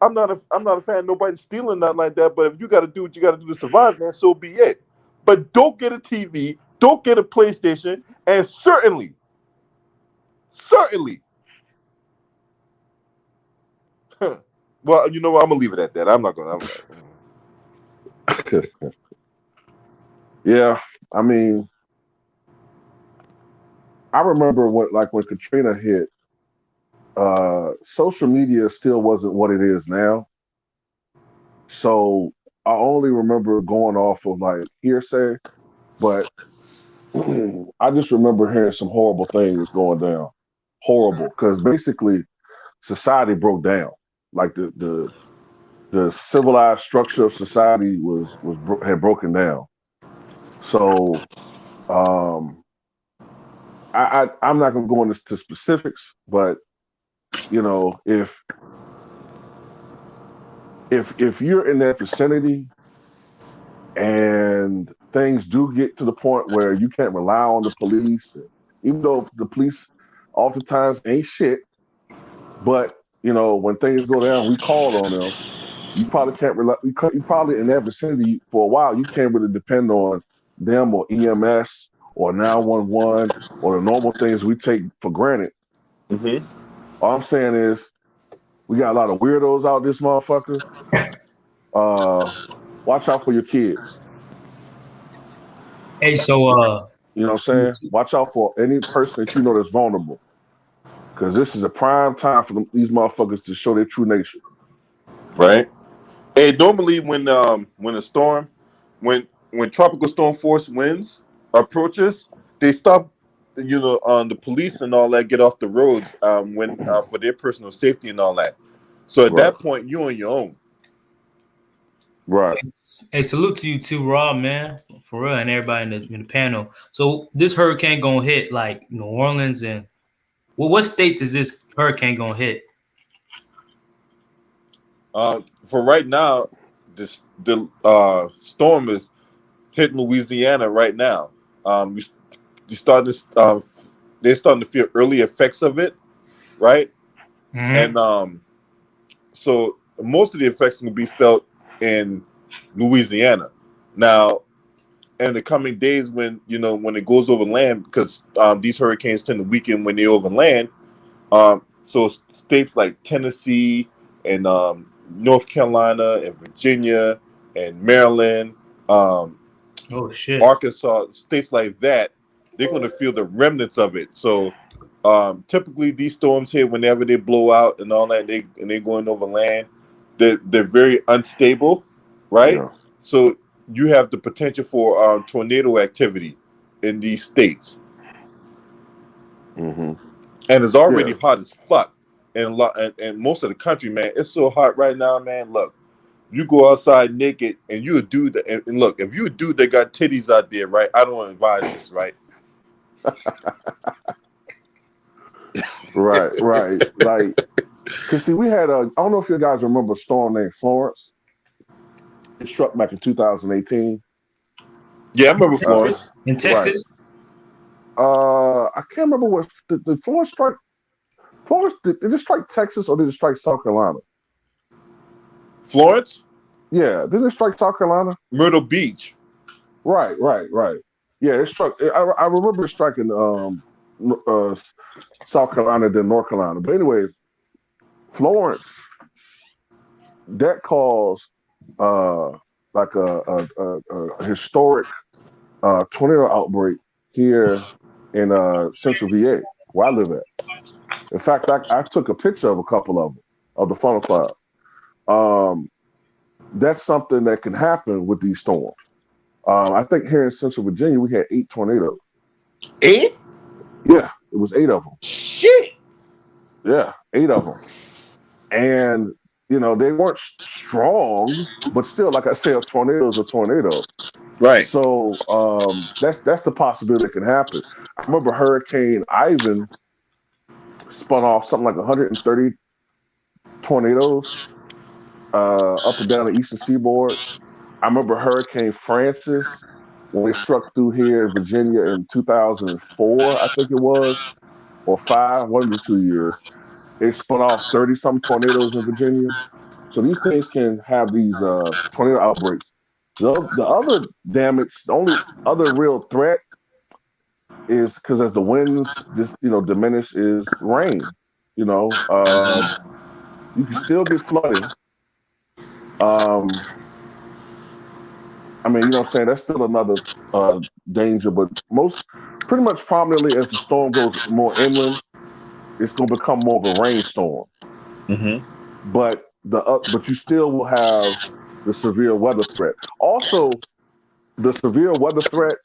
I'm not a fan of nobody stealing nothing like that. But if you got to do what you got to do to survive, then so be it. But don't get a TV, don't get a PlayStation, and certainly, well, you know what? I'm gonna leave it at that. I'm not gonna. Yeah. I mean, I remember when Katrina hit, social media still wasn't what it is now. So I only remember going off of like hearsay, but I just remember hearing some horrible things going down. Horrible, because basically society broke down. Like the civilized structure of society had broken down. So um, I'm not going to go into specifics, but if you're in that vicinity and things do get to the point where you can't rely on the police, even though the police oftentimes ain't shit, but when things go down, we called on them. You probably can't rely. You probably in that vicinity for a while. You can't really depend on them or EMS or 911 or the normal things we take for granted. Mm-hmm. All I'm saying is we got a lot of weirdos out this motherfucker. Uh, watch out for your kids. Hey, so You know what I'm saying? Watch out for any person that you know that's vulnerable, because this is a prime time for these motherfuckers to show their true nature. Right. And normally when a storm, when tropical storm force winds approaches, they stop. The police and all that get off the roads when for their personal safety and all that. So at Right. that point, you're on your own. Right. hey, salute to you too, Raw, man, for real, and everybody in the panel. So this hurricane gonna hit like New Orleans and what states is this hurricane gonna hit? For right now, the storm is hitting Louisiana right now. You, you starting to they're starting to feel early effects of it, right? Mm-hmm. And so most of the effects will be felt in Louisiana. Now, in the coming days, when when it goes over land, because these hurricanes tend to weaken when they over land. So states like Tennessee and North Carolina and Virginia and Maryland, um, Oh shit. Arkansas, states like that, they're going to feel the remnants of it. So typically these storms here, whenever they blow out and all that, they're going over land. They're very unstable, right? Yeah. So you have the potential for tornado activity in these states, Mm-hmm. and it's Yeah. already hot as fuck. And and most of the country, man, it's so hot right now, man. Look, you go outside naked, and you a dude that, and look, if you a dude that got titties out there, right? I don't advise this, right? Right. Right. Like, cause see, we had I don't know if you guys remember a storm named Florence. It struck back in 2018. Yeah, I remember Uh, Florence. In right. Texas? I can't remember what the Florence strike. Florence did it strike Texas or did it strike South Carolina? Florence, Yeah, didn't it strike South Carolina? Myrtle Beach. Right, right, right. Yeah, it struck. I remember it striking uh, South Carolina than North Carolina. But anyway, Florence that caused uh, like a historic tornado outbreak here in Central VA, where I live at. In fact, I took a picture of a couple of them of the funnel cloud. Um, that's something that can happen with these storms. I think here in Central Virginia we had 8 tornadoes. 8? Yeah, it was 8 of them. Shit. Yeah, 8 of them. And they weren't strong, but still, like I said, a tornado is a tornado. Right. So that's the possibility that can happen. I remember Hurricane Ivan spun off something like 130 tornadoes up and down the eastern seaboard. I remember Hurricane Francis when it struck through here in Virginia in 2004, I think it was, or five, one of the 2 years. It spun off 30 some tornadoes in Virginia. So these things can have these tornado outbreaks. The other damage, the only other real threat is because as the winds just diminish is rain. You know, you can still get flooding. Um, I mean, what I'm saying, that's still another danger, but pretty much prominently as the storm goes more inland, it's going to become more of a rainstorm. Mm-hmm. But you still will have the severe weather threat. Also, the severe weather threat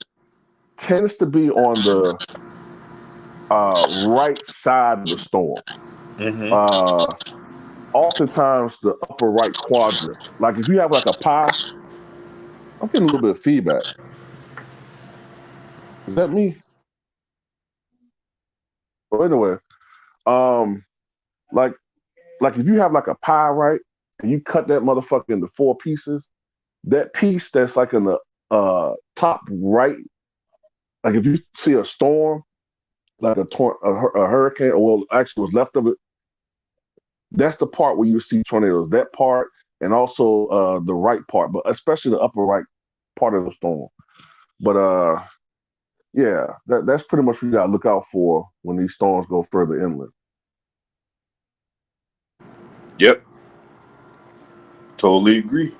tends to be on the right side of the storm. Mm-hmm. Uh, Oftentimes, the upper right quadrant. Like if you have like a pie, I'm getting a little bit of feedback. Is that me? Well, anyway, um, like if you have like a pie, right, and you cut that motherfucker into 4 pieces, that piece that's like in the top right, like if you see a storm, like a hurricane, or well, actually what's left of it, that's the part where you see tornadoes. That part, and also the right part, but especially the upper right part of the storm. But yeah, that's pretty much what you gotta look out for when these storms go further inland. Yep. Totally agree.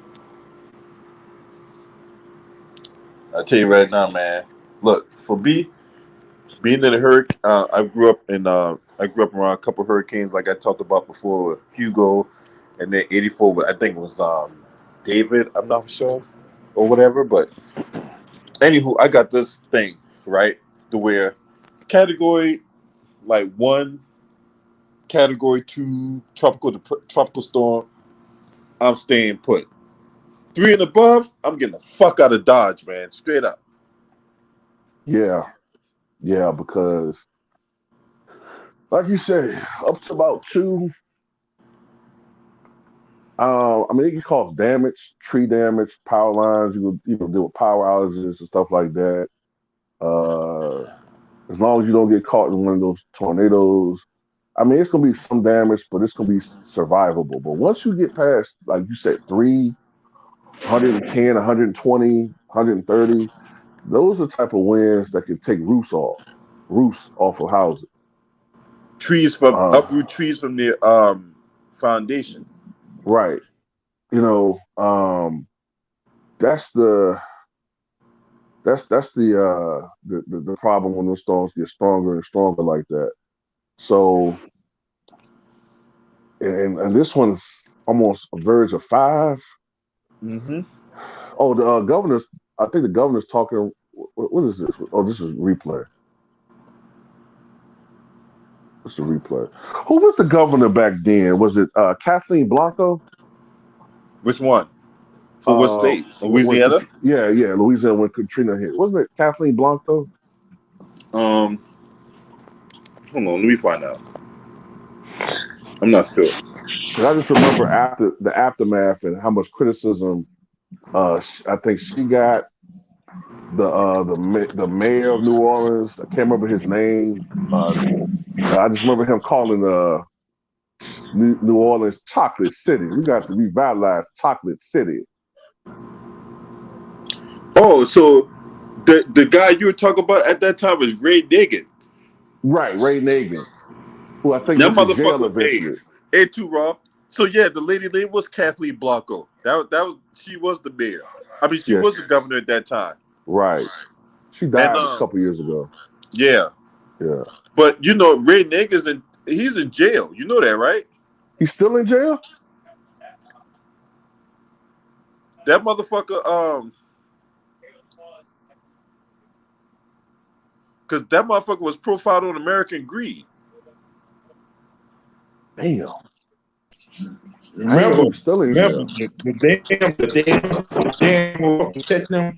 I tell you right now, man. Look, for me, being in a hurricane, I grew up around a couple of hurricanes, like I talked about before, Hugo, and then '84. But I think it was David. I'm not sure or whatever. But anywho, I got this thing right to where category like 1, category 2, tropical storm. I'm staying put. 3 and above, I'm getting the fuck out of Dodge, man. Straight up. Yeah, yeah, because like you say, up to about 2. I mean, it can cause damage, tree damage, power lines. You deal with power outages and stuff like that. Uh, as long as you don't get caught in one of those tornadoes, I mean, it's gonna be some damage, but it's gonna be survivable. But once you get past, like you said, 3, 110, 120, 130. Those are the type of winds that can take roofs off of houses. Trees from Uh, uproot trees from their foundation. right. You know, that's the the problem when those storms get stronger and stronger like that. So, and this one's almost a verge of 5. Mm-hmm. Oh, the governor's. I think the governor's talking. What is this? Oh, this is replay. This is a replay. Who was the governor back then? Was it Kathleen Blanco? Which one? For what state? Louisiana? Yeah, Louisiana when Katrina hit. Wasn't it Kathleen Blanco? Hold on, let me find out. I'm not sure. Because I just remember after the aftermath and how much criticism I think she got. The mayor of New Orleans. I can't remember his name. I just remember him calling New Orleans Chocolate City. We got to revitalize Chocolate City. Oh, so the guy you were talking about at that time was Ray Nagin. Right, Ray Nagin, who I think That went to jail motherfucker, eventually. hey, too, Rob. So yeah, the lady name was Kathleen Blanco. That was she was the mayor. I mean, she Yes, was the governor at that time. right. She And died a couple years ago. yeah. Yeah. But you know, Ray Nagin's he's in jail. You know that, right? He's still in jail? That motherfucker, because that motherfucker was profiled on American Greed. Damn. Remember, He's still in jail. the dam was protect the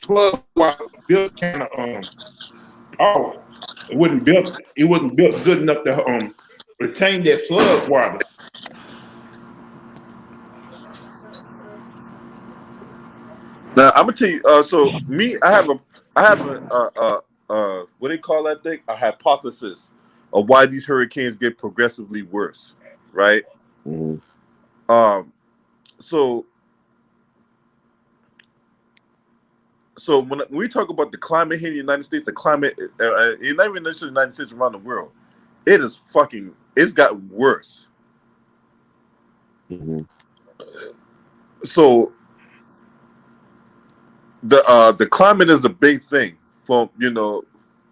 flood water built kind of oh, it wasn't built good enough to retain that flood water. Now I'm gonna tell you. So me, I have what do you call that thing? A hypothesis of why these hurricanes get progressively worse, right? Mm-hmm. So when we talk about the climate here in the United States, the climate, not even the United States, around the world, it's gotten worse. Mm-hmm. So the climate is a big thing from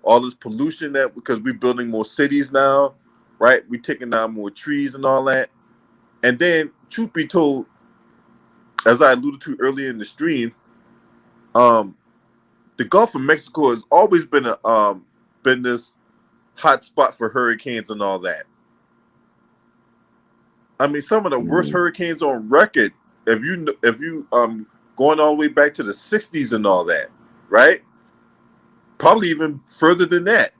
all this pollution that because we're building more cities now, right? We're taking down more trees and all that. And then, truth be told, as I alluded to earlier in the stream, the Gulf of Mexico has always been this hot spot for hurricanes and all that. I mean, some of the worst hurricanes on record, if you going all the way back to the 60s and all that, right? Probably even further than that.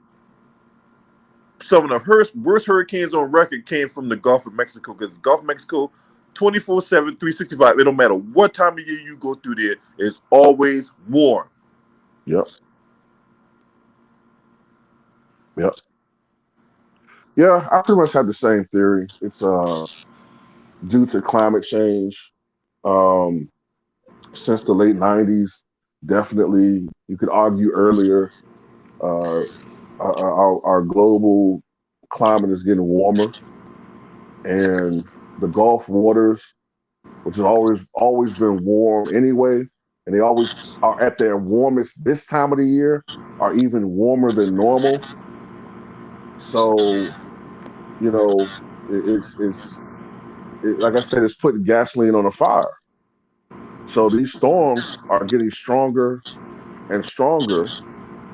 Some of the worst hurricanes on record came from the Gulf of Mexico because the Gulf of Mexico, 24/7, 365, it don't matter what time of year you go through there, it's always warm. Yep. Yeah, I pretty much have the same theory. It's due to climate change. Since the late 90s, definitely, you could argue earlier, uh, our global climate is getting warmer, and the Gulf waters, which has always been warm anyway, and they always are at their warmest this time of the year, are even warmer than normal. So, you know, like I said, it's putting gasoline on a fire. So these storms are getting stronger and stronger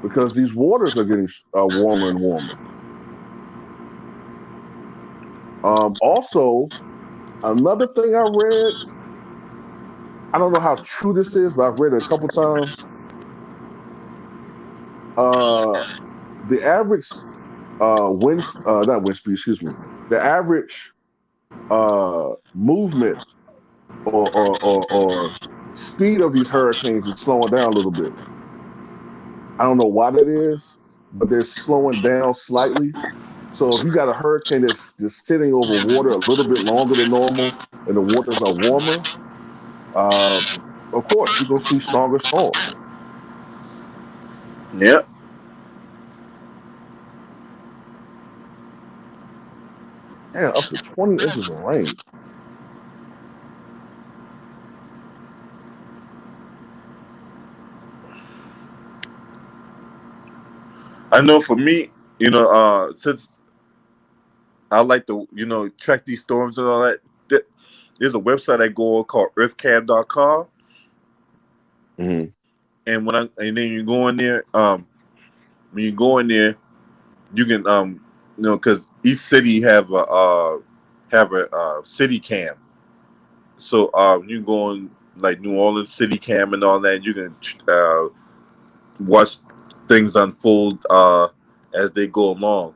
because these waters are getting warmer and warmer. Also, another thing I read, I don't know how true this is, but I've read it a couple times. The average not wind speed, excuse me, the average movement or speed of these hurricanes is slowing down a little bit. I don't know why that is, but they're slowing down slightly. So if you got a hurricane that's just sitting over water a little bit longer than normal and the waters are warmer, uh, of course, you're gonna see stronger storms. Yeah. And up to 20 inches of rain. I know for me, since I like to, track these storms and all that, there's a website I go on called earthcam.com. Mm-hmm. And then you go in there, when you go in there, you can, because each city have a city cam. So you go on like New Orleans city cam and all that. You can watch things unfold as they go along,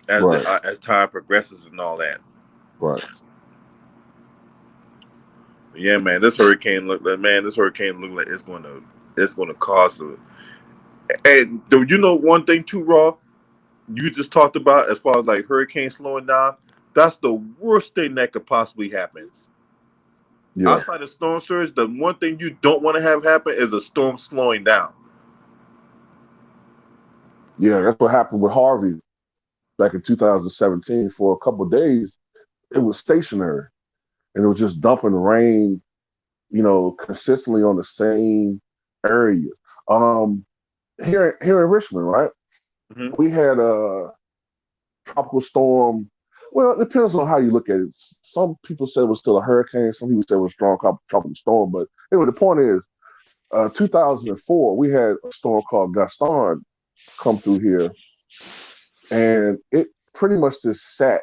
Right, as time progresses and all that. right. Yeah, man, this hurricane look like it's gonna cause a. And you know one thing too, Raw, you just talked about as far as like hurricanes slowing down. That's the worst thing that could possibly happen. Yeah, Outside of storm surge, the one thing you don't want to have happen is a storm slowing down. yeah. That's what happened with Harvey back in 2017. For a couple of days, it was stationary, and it was just dumping rain, consistently on the same area. Um, here in Richmond, right? Mm-hmm. We had a tropical storm. Well, it depends on how you look at it. Some people said it was still a hurricane. Some people said it was a strong tropical storm. But anyway, the point is, 2004, we had a storm called Gaston come through here, and it pretty much just sat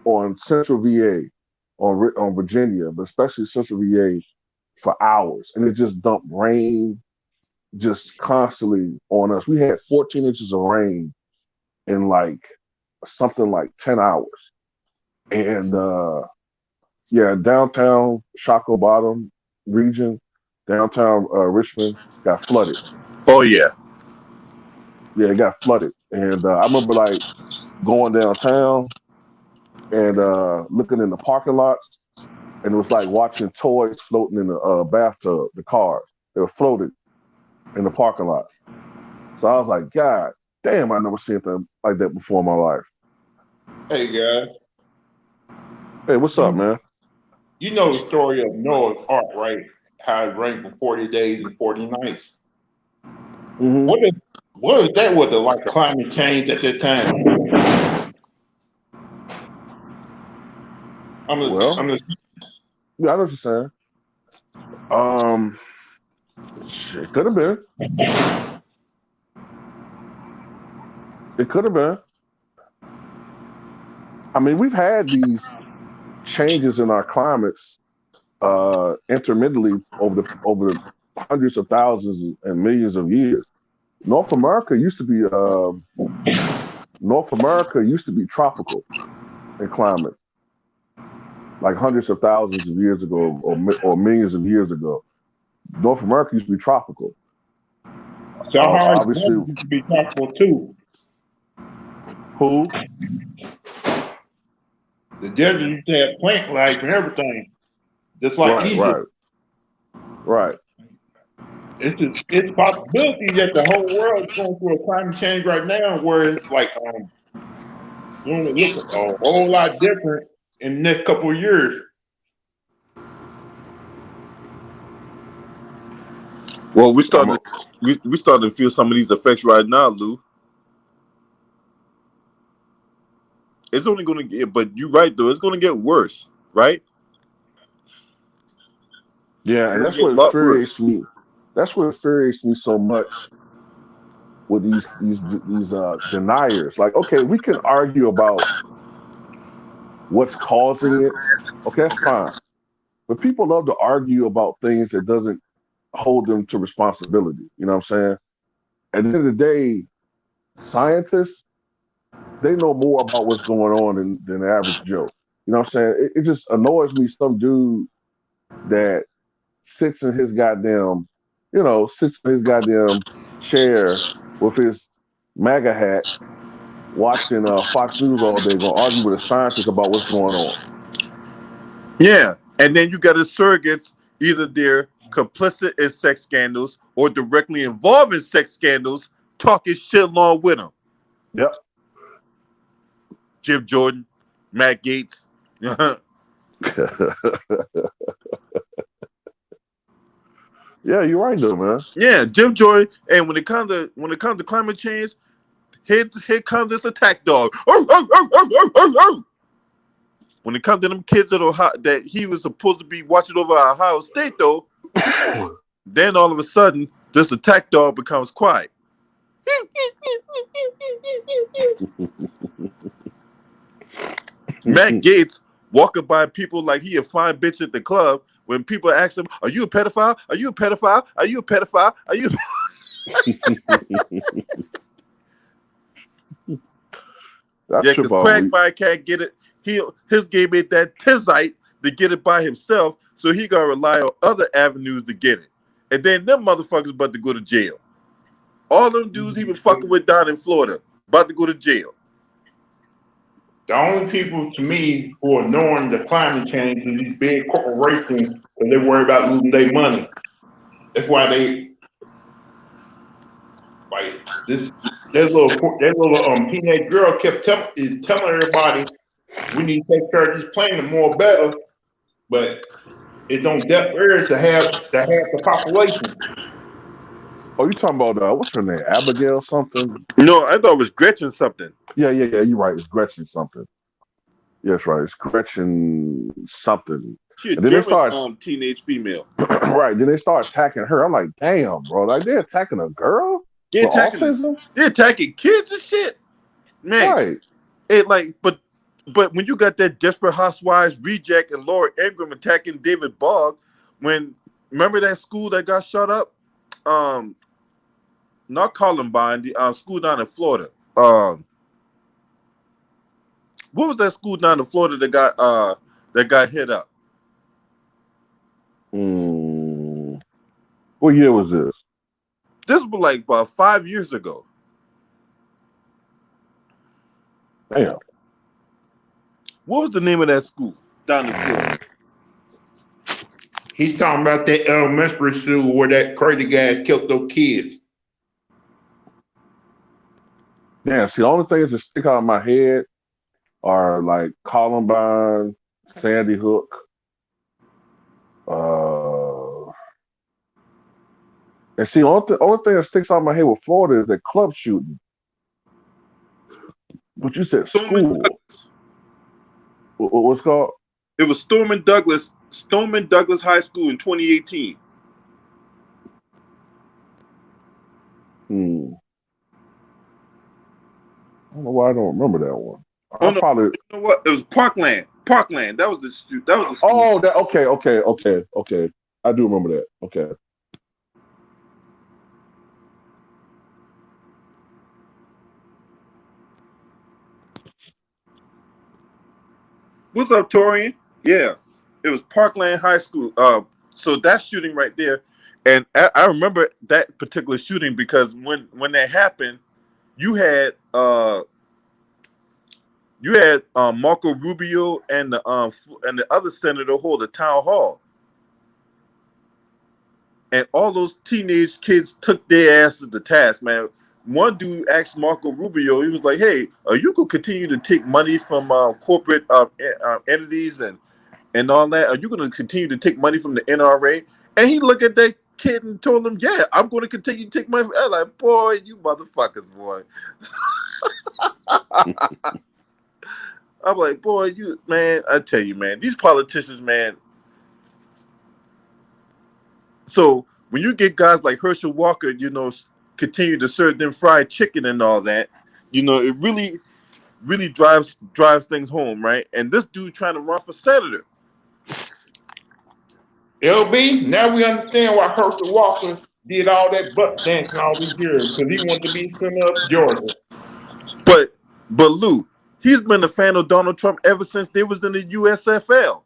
on Central VA, on Virginia, but especially Central VA for hours, and it just dumped rain just constantly on us. We had 14 inches of rain in like something like 10 hours. And yeah, downtown Shockoe Bottom region, downtown Richmond got flooded. Oh yeah. Yeah, it got flooded. And I remember like going downtown and looking in the parking lots, and it was like watching toys floating in the bathtub, the cars. They were floated in the parking lot. So I was like, God damn, I never seen anything like that before in my life. Hey guys, Hey, what's up, man? you know the story of Noah's Ark, right? How it rained for 40 days and 40 nights. Mm-hmm. What is that with the like climate change at that time? Well, I'm just yeah, I know what you're saying. Um, it could have been. It could have been. I mean, we've had these changes in our climates intermittently over the hundreds of thousands and millions of years. North America used to be tropical in climate, like hundreds of thousands of years ago, or millions of years ago. North America used to be tropical. Sahara's Obviously, desert used to be tropical too. who? The desert used to have plant life and everything, just like Right, Egypt. right, right. It's a possibility that the whole world is going through a climate change right now, where it's like going to look a whole lot different in the next couple of years. Well, we starting to feel some of these effects right now, Lou. It's only going to get, but you're right though. It's going to get worse, right? Yeah, It's and going to that's get what a lot worse. infuriates me. That's what infuriates me so much with these deniers. Like, okay, we can argue about what's causing it. Okay, that's fine. But people love to argue about things that doesn't hold them to responsibility. You know what I'm saying? At the end of the day, scientists, they know more about what's going on than the average Joe. You know what I'm saying? It just annoys me some dude that sits in his goddamn, sits in his goddamn chair with his MAGA hat watching Fox News all day, gonna argue with a scientist about what's going on. Yeah, and then you got the surrogates, either they're complicit in sex scandals or directly involved in sex scandals, talking shit along with them. Yep. Jim Jordan, Matt Gates. Yeah, you're right though, man. Yeah, Jim Jordan. And when it comes to climate change, here comes this attack dog. When it comes to them kids that he was supposed to be watching over Ohio State, though, then all of a sudden, this attack dog becomes quiet. Matt Gates walking by people like he a fine bitch at the club. When people ask him, "Are you a pedophile? Are you a pedophile? Are you a pedophile? Are you?" That's Yeah, true. because Quagmire can't get it. His game ain't that tizite to get it by himself, so he gotta rely on other avenues to get it. And then them motherfuckers about to go to jail. All them dudes he was fucking with down in Florida about to go to jail. The only people to me who are knowing the climate change is these big corporations because they worry about losing their money. That's why they like this. That little teenage girl kept telling everybody we need to take care of this planet more better, but it's on deaf ears to have the population. Oh, you talking about what's her name? Abigail something? No, I thought it was Gretchen something. Yeah. You're right. It's Gretchen something. Yes, right. It's Gretchen something. She a And then they German start teenage female. right. Then they start attacking her. I'm like, damn, bro. Like they're attacking a girl They're with attacking autism. They're attacking kids and shit. Man, Right. it like, but when you got that Desperate Housewives reject and Laura Ingraham attacking David Bogg, remember that school that got shut up? Not Columbine, the school down in Florida. What was that school down in Florida that got hit up? What year was this? This was like about 5 years ago. Damn. What was the name of that school down in Florida? He's talking about that elementary school where that crazy guy killed those kids. Damn. See, the only things that stick out of my head are like Columbine, Sandy Hook. And see, the only thing that sticks out of my head with Florida is that club shooting. But you said school. What's called? It was Stoneman Douglas High School in 2018. I don't know why I don't remember that one. You know what? It was Parkland. That was the school. Oh, okay. I do remember that. Okay. What's up, Torian? Yeah, it was Parkland High School. So that shooting right there, and I remember that particular shooting because when that happened, you had Marco Rubio and the other senator hold a town hall, and all those teenage kids took their asses to task, man. One dude asked Marco Rubio, he was like, "Hey, you could continue to take money from corporate entities and all that. Are you going to continue to take money from the NRA?" And he looked at that kid and told him, "Yeah, I'm going to continue to take money." I'm like, "Boy, you motherfuckers, boy." I'm like, "Boy, man, I tell you, man, these politicians, man." So when you get guys like Herschel Walker, continue to serve them fried chicken and all that, it really, really drives things home, right? And this dude trying to run for senator. LB, now we understand why Herschel Walker did all that butt dancing all these years because he wanted to be senator of Georgia. But Lou, he's been a fan of Donald Trump ever since they was in the USFL.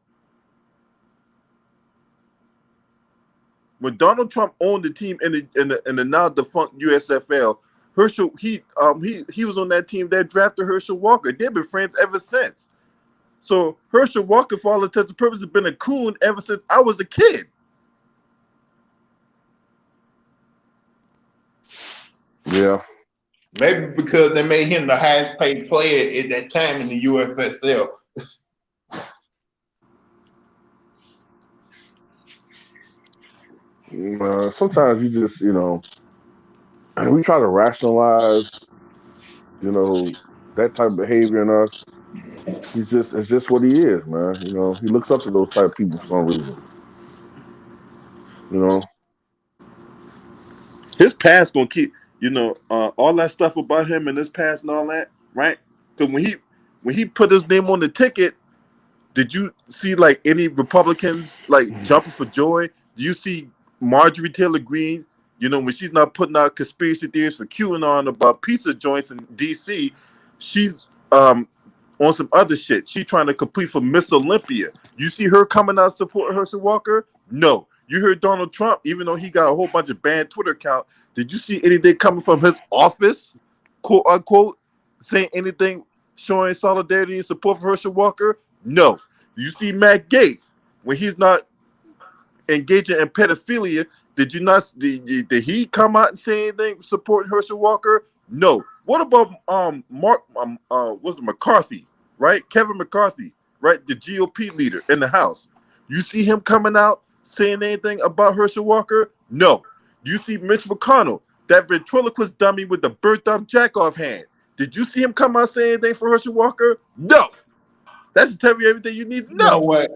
When Donald Trump owned the team in the now defunct USFL, Herschel he was on that team that drafted Herschel Walker. They've been friends ever since. So Herschel Walker, for all intents and purposes, has been a coon ever since I was a kid. Yeah. Maybe because they made him the highest paid player at that time in the USFL. Sometimes you just, we try to rationalize, that type of behavior in us. It's just what he is, man. He looks up to those type of people for some reason. You know, His past gonna keep, all that stuff about him and his past and all that, right? Because when he put his name on the ticket, did you see like any Republicans like jumping for joy? Do you see Marjorie Taylor Greene? When she's not putting out conspiracy theories for QAnon about pizza joints in D.C., she's on some other shit. She's trying to compete for Miss Olympia. You see her coming out supporting Herschel Walker? No. You heard Donald Trump, even though he got a whole bunch of banned Twitter accounts. Did you see anything coming from his office, quote unquote, saying anything showing solidarity and support for Herschel Walker? No. You see Matt Gaetz when he's not engaging in pedophilia. Did he come out and say anything supporting Herschel Walker? No. What about was it McCarthy, right? Kevin McCarthy, right? The GOP leader in the House. You see him coming out saying anything about Herschel Walker? No. You see Mitch McConnell, that ventriloquist dummy with the burnt up jack-off hand. Did you see him come out saying anything for Herschel Walker? No. That should tell you everything you need to know.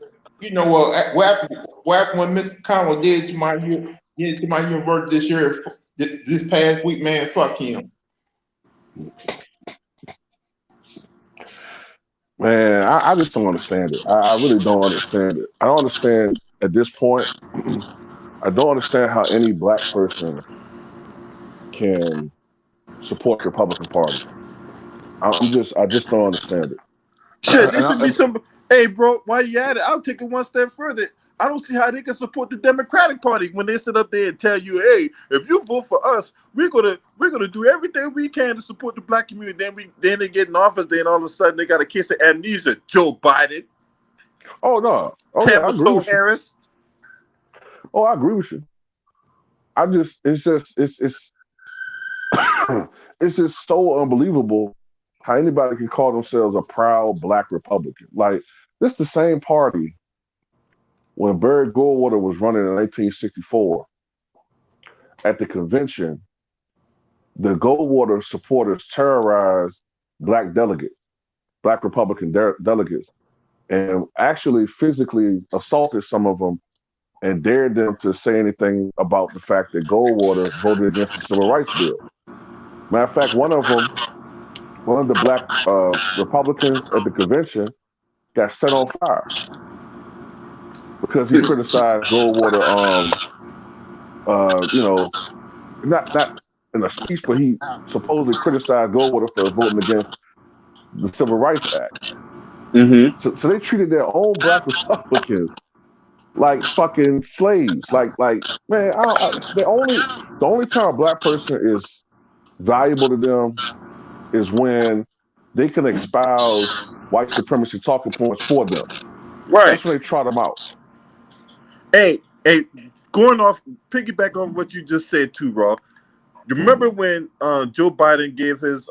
You know what? What happened when Mr. Connell did to my university this year, this past week, man? Fuck him. man, I just don't understand it. I really don't understand it. I don't understand at this point. I don't understand how any black person can support the Republican Party. I just don't understand it. Shit, there And should be some. Hey, bro, while you at it, I'll take it one step further. I don't see how they can support the Democratic Party when they sit up there and tell you, "Hey, if you vote for us, we're gonna do everything we can to support the black community." Then they get in office, then all of a sudden they got a case of amnesia. Joe Biden, oh no, oh yeah, I agree with you. Harris. Oh, I agree with you. It's it's just so unbelievable how anybody can call themselves a proud black Republican. Like, this the same party when Barry Goldwater was running in 1964 at the convention. The Goldwater supporters terrorized black delegates, black Republican delegates, and actually physically assaulted some of them and dared them to say anything about the fact that Goldwater voted against the Civil Rights Bill. Matter of fact, one of the black Republicans at the convention got set on fire because he criticized Goldwater. Not in a speech, but he supposedly criticized Goldwater for voting against the Civil Rights Act. Mm-hmm. So they treated their own black Republicans like fucking slaves. Like man, the only time a black person is valuable to them is when they can espouse white supremacy talking points for them. Right. That's when they trot them out. Hey, piggyback on what you just said too, Rob. You remember when Joe Biden gave his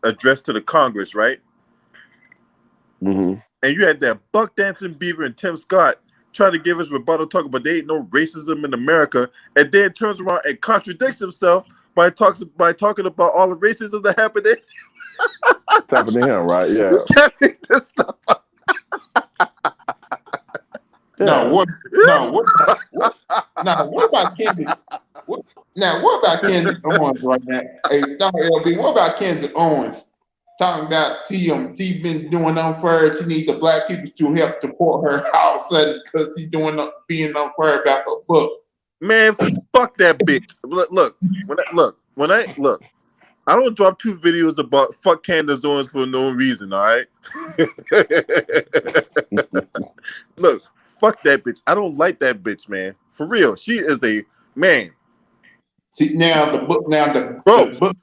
address to the Congress, right? Mm-hmm. And you had that Buck Dancing Beaver and Tim Scott try to give his rebuttal talk, but there ain't no racism in America, and then turns around and contradicts himself by talking about all the racism that happened there. It's happened to him, right? Yeah. You can't make this stuff up. Now what about Kendrick? What about Kendrick Owens right now? Hey, LB, what about Kendrick Owens? Talking about she been doing unfair. She needs the black people to help support her all of a sudden because she's being unfair about her book. Man, fuck that bitch. Look, I don't drop 2 videos about fuck Candace Owens for no reason, all right? Look, fuck that bitch. I don't like that bitch, man. For real. She is a man. See now the book now the Bro, book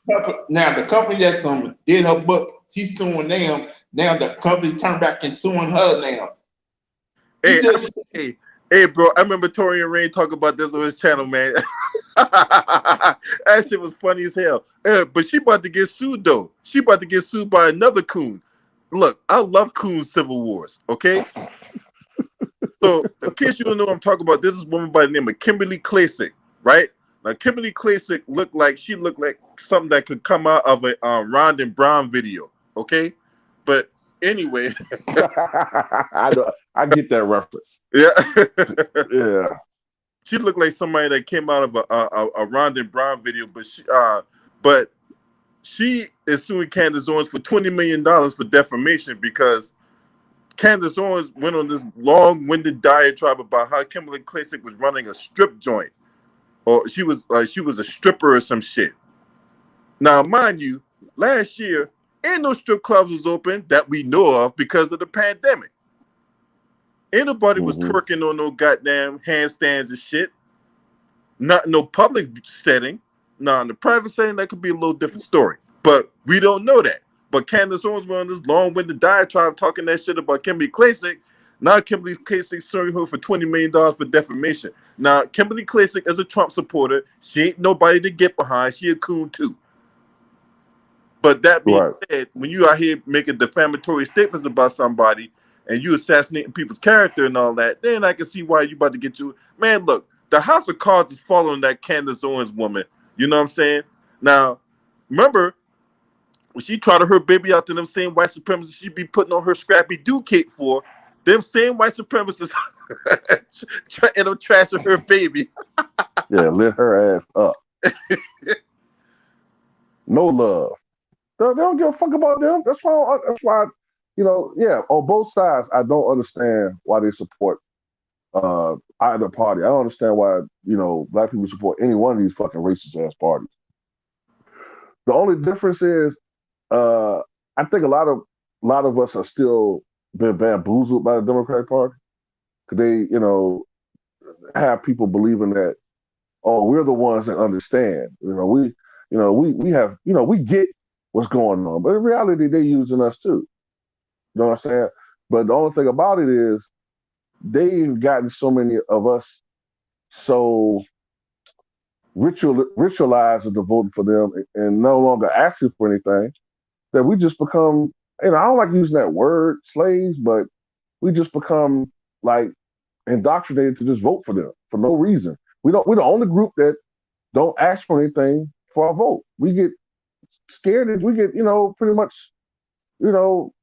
now the company that's did her book, she's suing them. Now the company turned back and suing her now. He hey, just hey, hey, bro. I remember Tori and Rain talk about this on his channel, man. That shit was funny as hell. But she about to get sued though. She about to get sued by another coon. Look, I love coon civil wars. Okay, so in case you don't know what I'm talking about, this is a woman by the name of Kimberly Klasick, right? Now Kimberly Klasick looked like something that could come out of a Ron and Brown video. Okay, but anyway, I get that reference. yeah. Yeah. She looked like somebody that came out of a Ron and Brown video, but she is suing Candace Owens for $20 million for defamation because Candace Owens went on this long-winded diatribe about how Kimberly Klasick was running a strip joint, or she was a stripper or some shit. Now, mind you, last year ain't no strip clubs was open that we know of because of the pandemic. Ain't nobody was twerking on no goddamn handstands and shit. Not in no public setting. Now, in the private setting, that could be a little different story. But we don't know that. But Candace Owens went on this long-winded diatribe talking that shit about Kimberly Klasick. Now Kimberly Klasick suing her for $20 million for defamation. Now, Kimberly Klasick is a Trump supporter. She ain't nobody to get behind. She a coon too. But that being said, when you out here making defamatory statements about somebody and you assassinating people's character and all that, then I can see why you about to get you. Man, look, the House of Cards is following that Candace Owens woman. You know what I'm saying? Now, remember, when she tried to her baby out to them same white supremacists she be putting on her Scrappy Doo cake for, them same white supremacists end up trashing her baby. Yeah, lit her ass up. No love. They don't give a fuck about them. That's why, you know, yeah, on both sides, I don't understand why they support either party. I don't understand why, you know, black people support any one of these fucking racist ass parties. The only difference is, I think a lot of us are still been bamboozled by the Democratic Party. Cause they, you know, have people believing that, oh, we're the ones that understand. We have, you know, we get what's going on. But in reality, they're using us too. You know what I'm saying? But the only thing about it is they've gotten so many of us so ritualized into voting for them and no longer asking for anything that we just become, you know, I don't like using that word, slaves, but we just become like indoctrinated to just vote for them for no reason. We're the only group that don't ask for anything for our vote. We get scared and we get, you know, pretty much, you know,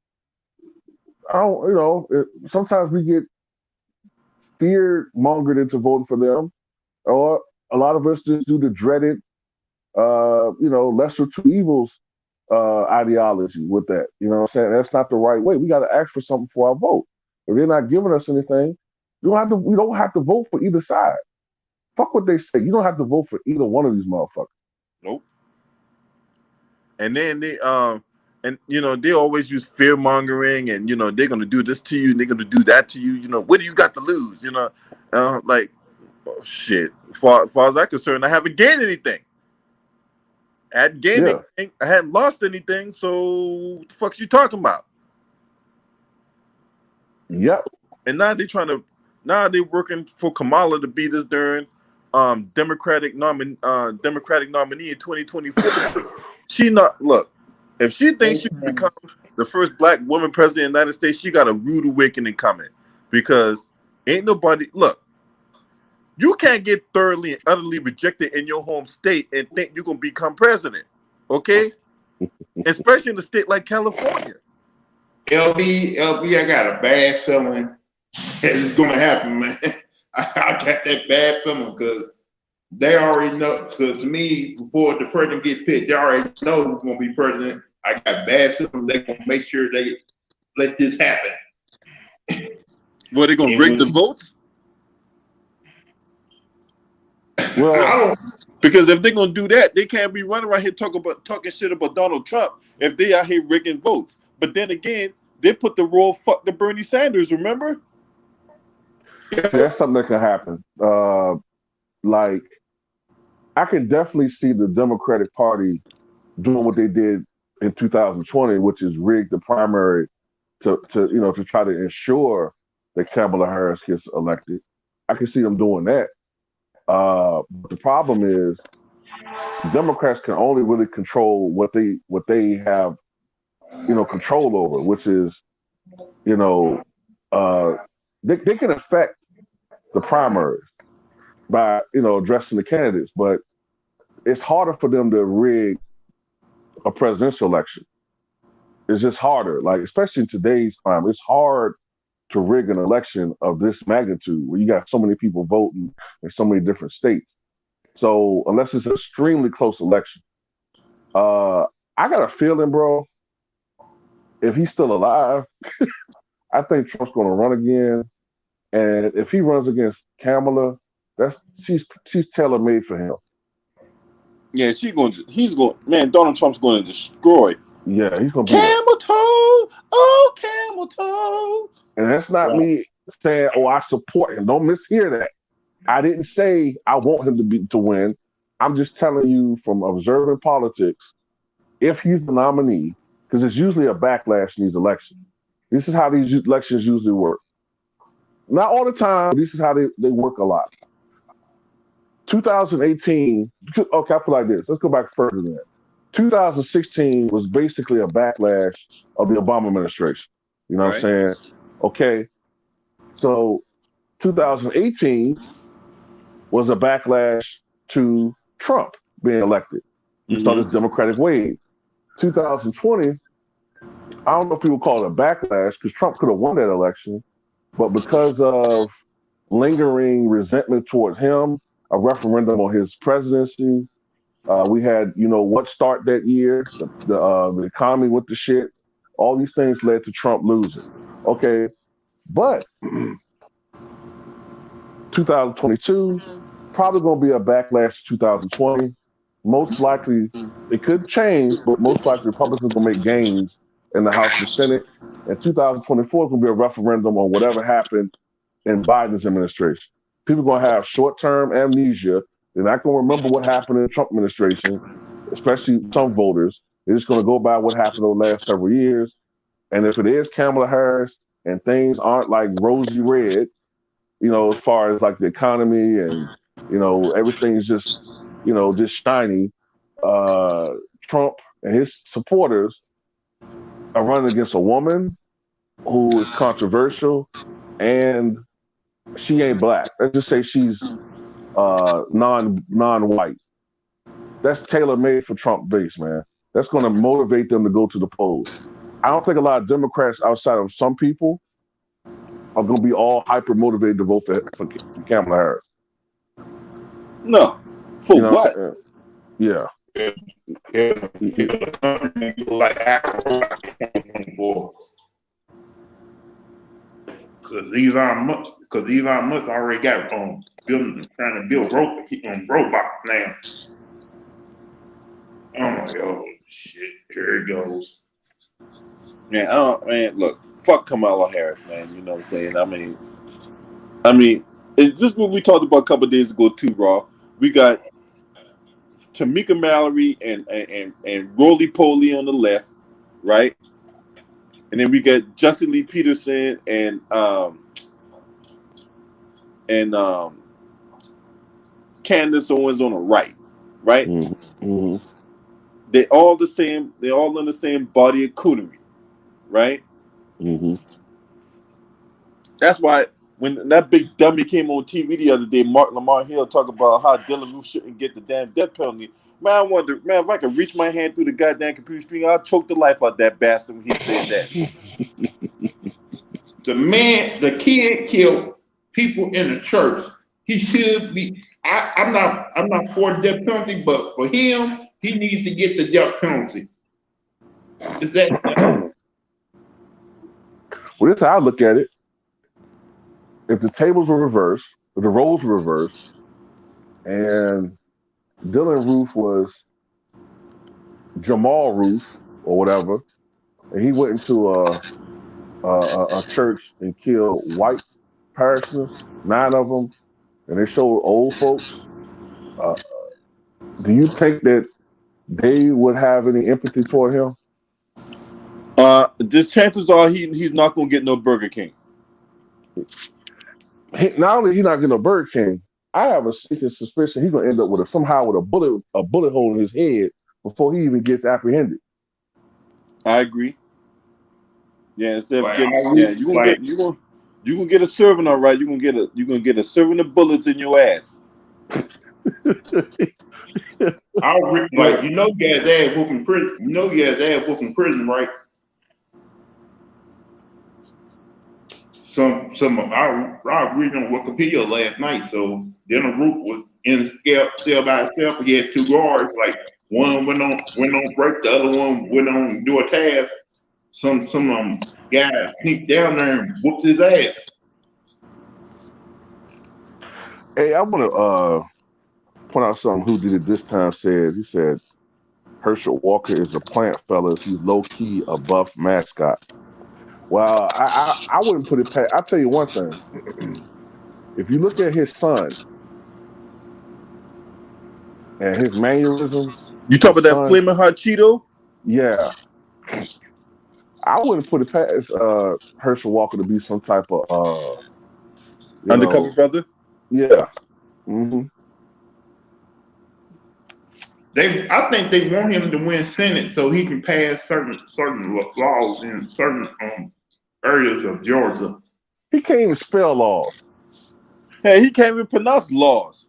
sometimes we get fear mongered into voting for them, or a lot of us just do the dreaded, you know, lesser two evils ideology with that. You know what I'm saying? That's not the right way. We got to ask for something for our vote. If they're not giving us anything, we don't have to vote for either side. Fuck what they say. You don't have to vote for either one of these motherfuckers. Nope. And then and you know, they always use fear mongering and you know, they're gonna do this to you and they're gonna do that to you, you know, what do you got to lose? You know, like oh, shit. Far as I'm concerned, I haven't gained anything. I hadn't gained anything, I hadn't lost anything, so what the fuck you talking about? Yep. And now they're working for Kamala to be this darn Democratic nominee in 2024. She not look. If she thinks she can become the first black woman president of the United States, she got a rude awakening coming. Because ain't nobody look. You can't get thoroughly and utterly rejected in your home state and think you're gonna become president. Okay? Especially in a state like California. LB, I got a bad feeling it's gonna happen, man. I got that bad feeling because they already know. Because to me, before the president get picked, they already know who's gonna be president. I got bad feeling they're gonna make sure they let this happen. Well, they gonna rig the votes? Well, because if they're gonna do that, they can't be running around here talking shit about Donald Trump if they out here rigging votes. But then again, they put the rule fuck the Bernie Sanders, remember? See, that's something that can happen. Like, I can definitely see the Democratic Party doing what they did in 2020, which is rig the primary to try to ensure that Kamala Harris gets elected. I can see them doing that. But the problem is Democrats can only really control what they have, control over, which is, you know, uh, they can affect the primaries by, addressing the candidates, but it's harder for them to rig a presidential election. It's just harder. Like, especially in today's time, it's hard to rig an election of this magnitude where you got so many people voting in so many different states. So unless it's an extremely close election, uh, I got a feeling, bro, if he's still alive, I think Trump's going to run again. And if he runs against Kamala, she's tailor made for him. Yeah, he's going, man, Donald Trump's going to destroy. Yeah, he's going to be Camel toe, oh, camel toe. And that's not me saying, "Oh, I support him." Don't mishear that. I didn't say I want him to win. I'm just telling you from observing politics, if he's the nominee, because it's usually a backlash in these elections. This is how these elections usually work. Not all the time, but this is how they work a lot. 2018, okay, I put it like this. Let's go back further than that. 2016 was basically a backlash of the Obama administration. You know what I'm saying? Okay. So 2018 was a backlash to Trump being elected. You saw this Democratic wave. 2020, I don't know if people call it a backlash because Trump could have won that election, but because of lingering resentment toward him, a referendum on his presidency, we had, what start that year, the economy went to shit. All these things led to Trump losing. Okay, but 2022 probably going to be a backlash to 2020. Most likely, it could change, but most likely Republicans will make gains in the House and Senate. And 2024 is going to be a referendum on whatever happened in Biden's administration. People are going to have short-term amnesia. They're not going to remember what happened in the Trump administration, especially some voters. They're just going to go by what happened over the last several years. And if it is Kamala Harris and things aren't like rosy red, as far as like the economy and, everything's just, just shiny, Trump and his supporters are running against a woman who is controversial and she ain't black. Let's just say she's non-white. That's tailor-made for Trump base, man. That's going to motivate them to go to the polls. I don't think a lot of Democrats outside of some people are going to be all hyper motivated to vote for Kamala Harris. No, for what? Yeah. Because Elon Musk already got trying to build robots now. I'm like, oh shit, here it goes. Man, look, fuck Kamala Harris, man. You know what I'm saying? I mean, it's just what we talked about a couple of days ago too, Raw. We got Tamika Mallory and Roly Poly on the left, right? And then we got Justin Lee Peterson and Candace Owens on the right, right? Mm-hmm. They all the same. They all in the same body of cootery, right? Mm-hmm. That's why when that big dummy came on TV the other day, Mark Lamar Hill talked about how Dylan Roof shouldn't get the damn death penalty. Man, I wonder, man, if I could reach my hand through the goddamn computer screen, I'd choke the life out that bastard when he said that. The kid killed people in the church. He should be. I'm not for death penalty, but for him, he needs to get the death penalty. Is that? Well, this is how I look at it. If the tables were reversed, if the roles were reversed, and Dylan Roof was Jamal Roof or whatever, and he went into a church and killed white parishioners, 9 of them, and they showed old folks. Do you think that they would have any empathy toward him? Just chances are he's not gonna get no Burger King. Not only he not getting a Burger King, I have a secret suspicion he's gonna end up with somehow with a bullet hole in his head before he even gets apprehended. I agree. Yeah, instead of Like getting, I yeah, read, like you gonna get a serving, all right. You gonna get a serving of bullets in your ass. Yeah. like you know, you got his ass whooping prison. You know, you got his ass whooping prison, right? I read on Wikipedia last night. So Dinner Root was in a cell by himself. He had two guards. Like one went on break, the other one went on do a task. Some guy sneaked down there and whooped his ass. Hey, I want to point out something. Who did it this time? He said Herschel Walker is a plant, fellas. He's low key a buff mascot. Well, I wouldn't put it past. I'll tell you one thing. If you look at his son and his mannerisms, You talk his about that son, flaming hot Cheeto? yeah, I wouldn't put it past Herschel Walker to be some type of you Undercover know, brother? yeah. Hmm. I think they want him to win Senate so he can pass certain laws in certain areas of Georgia. He can't even spell laws. Hey, he can't even pronounce laws.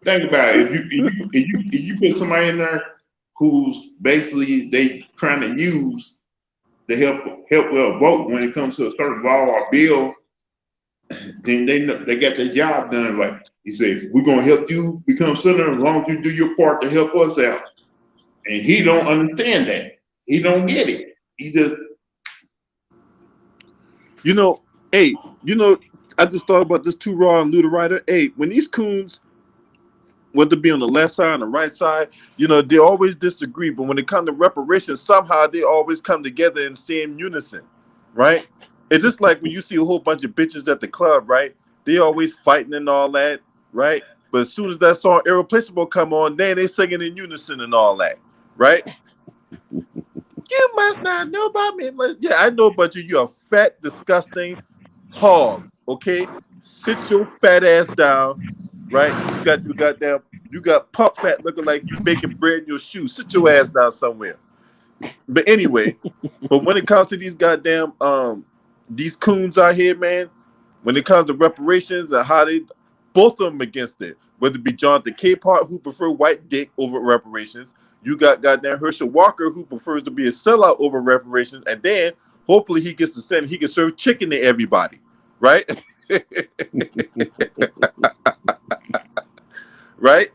Think about it. If you put somebody in there who's basically they trying to use to help with a vote when it comes to a certain law or bill, then they know they got their job done. Like he said, we're gonna help you become senator as long as you do your part to help us out. And he don't understand that. He don't get it. He just You know, hey, I just thought about this too, Raw and Luda Ryder. Hey, when these coons, whether it be on the left side or the right side, they always disagree. But when it comes to reparations, somehow they always come together in the same unison, right? It's just like when you see a whole bunch of bitches at the club, right? They always fighting and all that, right? But as soon as that song Irreplaceable come on, then they singing in unison and all that, right? You must not know about me. Yeah, I know about you. You're a fat, disgusting hog. Okay, sit your fat ass down. Right? You got pump fat looking like you baking bread in your shoes. Sit your ass down somewhere. But anyway, but when it comes to these goddamn these coons out here, man, when it comes to reparations and how they both of them against it, whether it be Jonathan Capehart who prefer white dick over reparations, you got goddamn Herschel Walker who prefers to be a sellout over reparations, and then hopefully he gets the same, he can serve chicken to everybody, right? Right?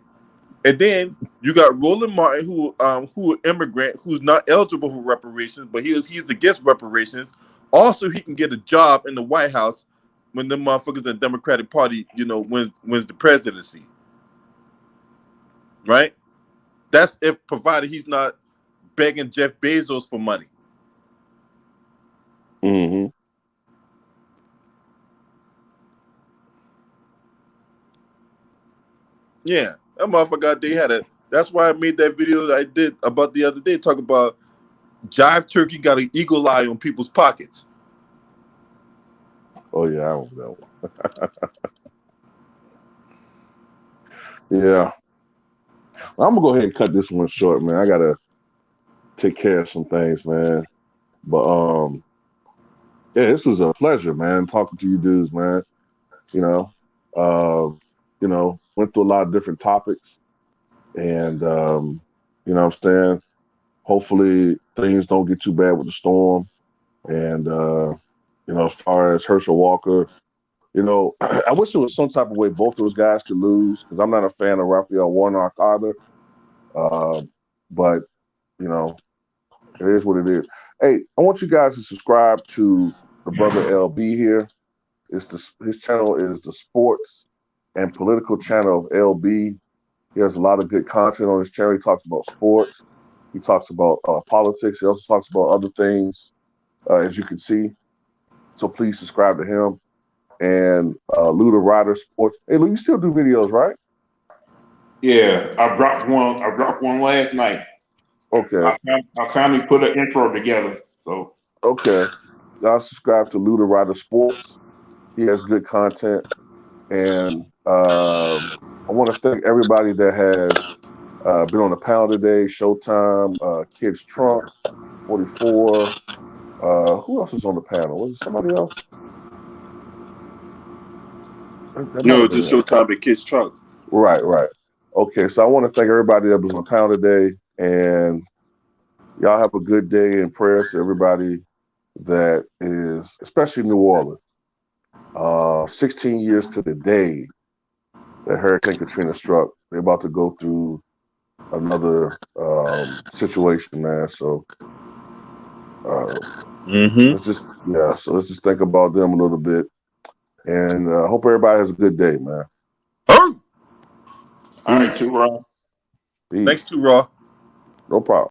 And then you got Roland Martin, who an immigrant who's not eligible for reparations, but he's against reparations. Also, he can get a job in the White House when the motherfuckers in the Democratic Party, wins the presidency. Right? That's if provided he's not begging Jeff Bezos for money. Hmm. Yeah, that motherfucker. That's why I made that video that I did about the other day, talk about Jive Turkey got an eagle eye on people's pockets. Oh yeah, I remember that one. Yeah, I'm gonna go ahead and cut this one short, man. I gotta take care of some things, man. But yeah, this was a pleasure, man, talking to you dudes, man. You know, uh, went through a lot of different topics, and what I'm saying, hopefully things don't get too bad with the storm. And as far as Herschel Walker, I wish there was some type of way both those guys could lose because I'm not a fan of Raphael Warnock either. Uh, but you know, it is what it is. Hey, I want you guys to subscribe to the brother LB here. His channel is the sports and political channel of LB. He has a lot of good content on his channel. He talks about sports. He talks about politics. He also talks about other things, as you can see. So please subscribe to him. And Luda Rider Sports. Hey, Lou, you still do videos, right? Yeah, I dropped one. I dropped one last night. Okay. I finally put an intro together. So Okay. Y'all subscribe to Luda Rider Sports. He has good content. And I want to thank everybody that has been on the panel today. Showtime, Kids Trump, 44. Who else was on the panel? Was it somebody else? That might No, have been just it. Showtime at Kids Trunk. Right, right. Okay, so I want to thank everybody that was on the panel today. And y'all have a good day, and prayers to everybody that is, especially New Orleans. 16 years to the day that Hurricane Katrina struck. They're about to go through another situation, man. So let's just so let's just think about them a little bit, and hope everybody has a good day, man. all right, too, Rob. Peace. Thanks to Raw. No problem.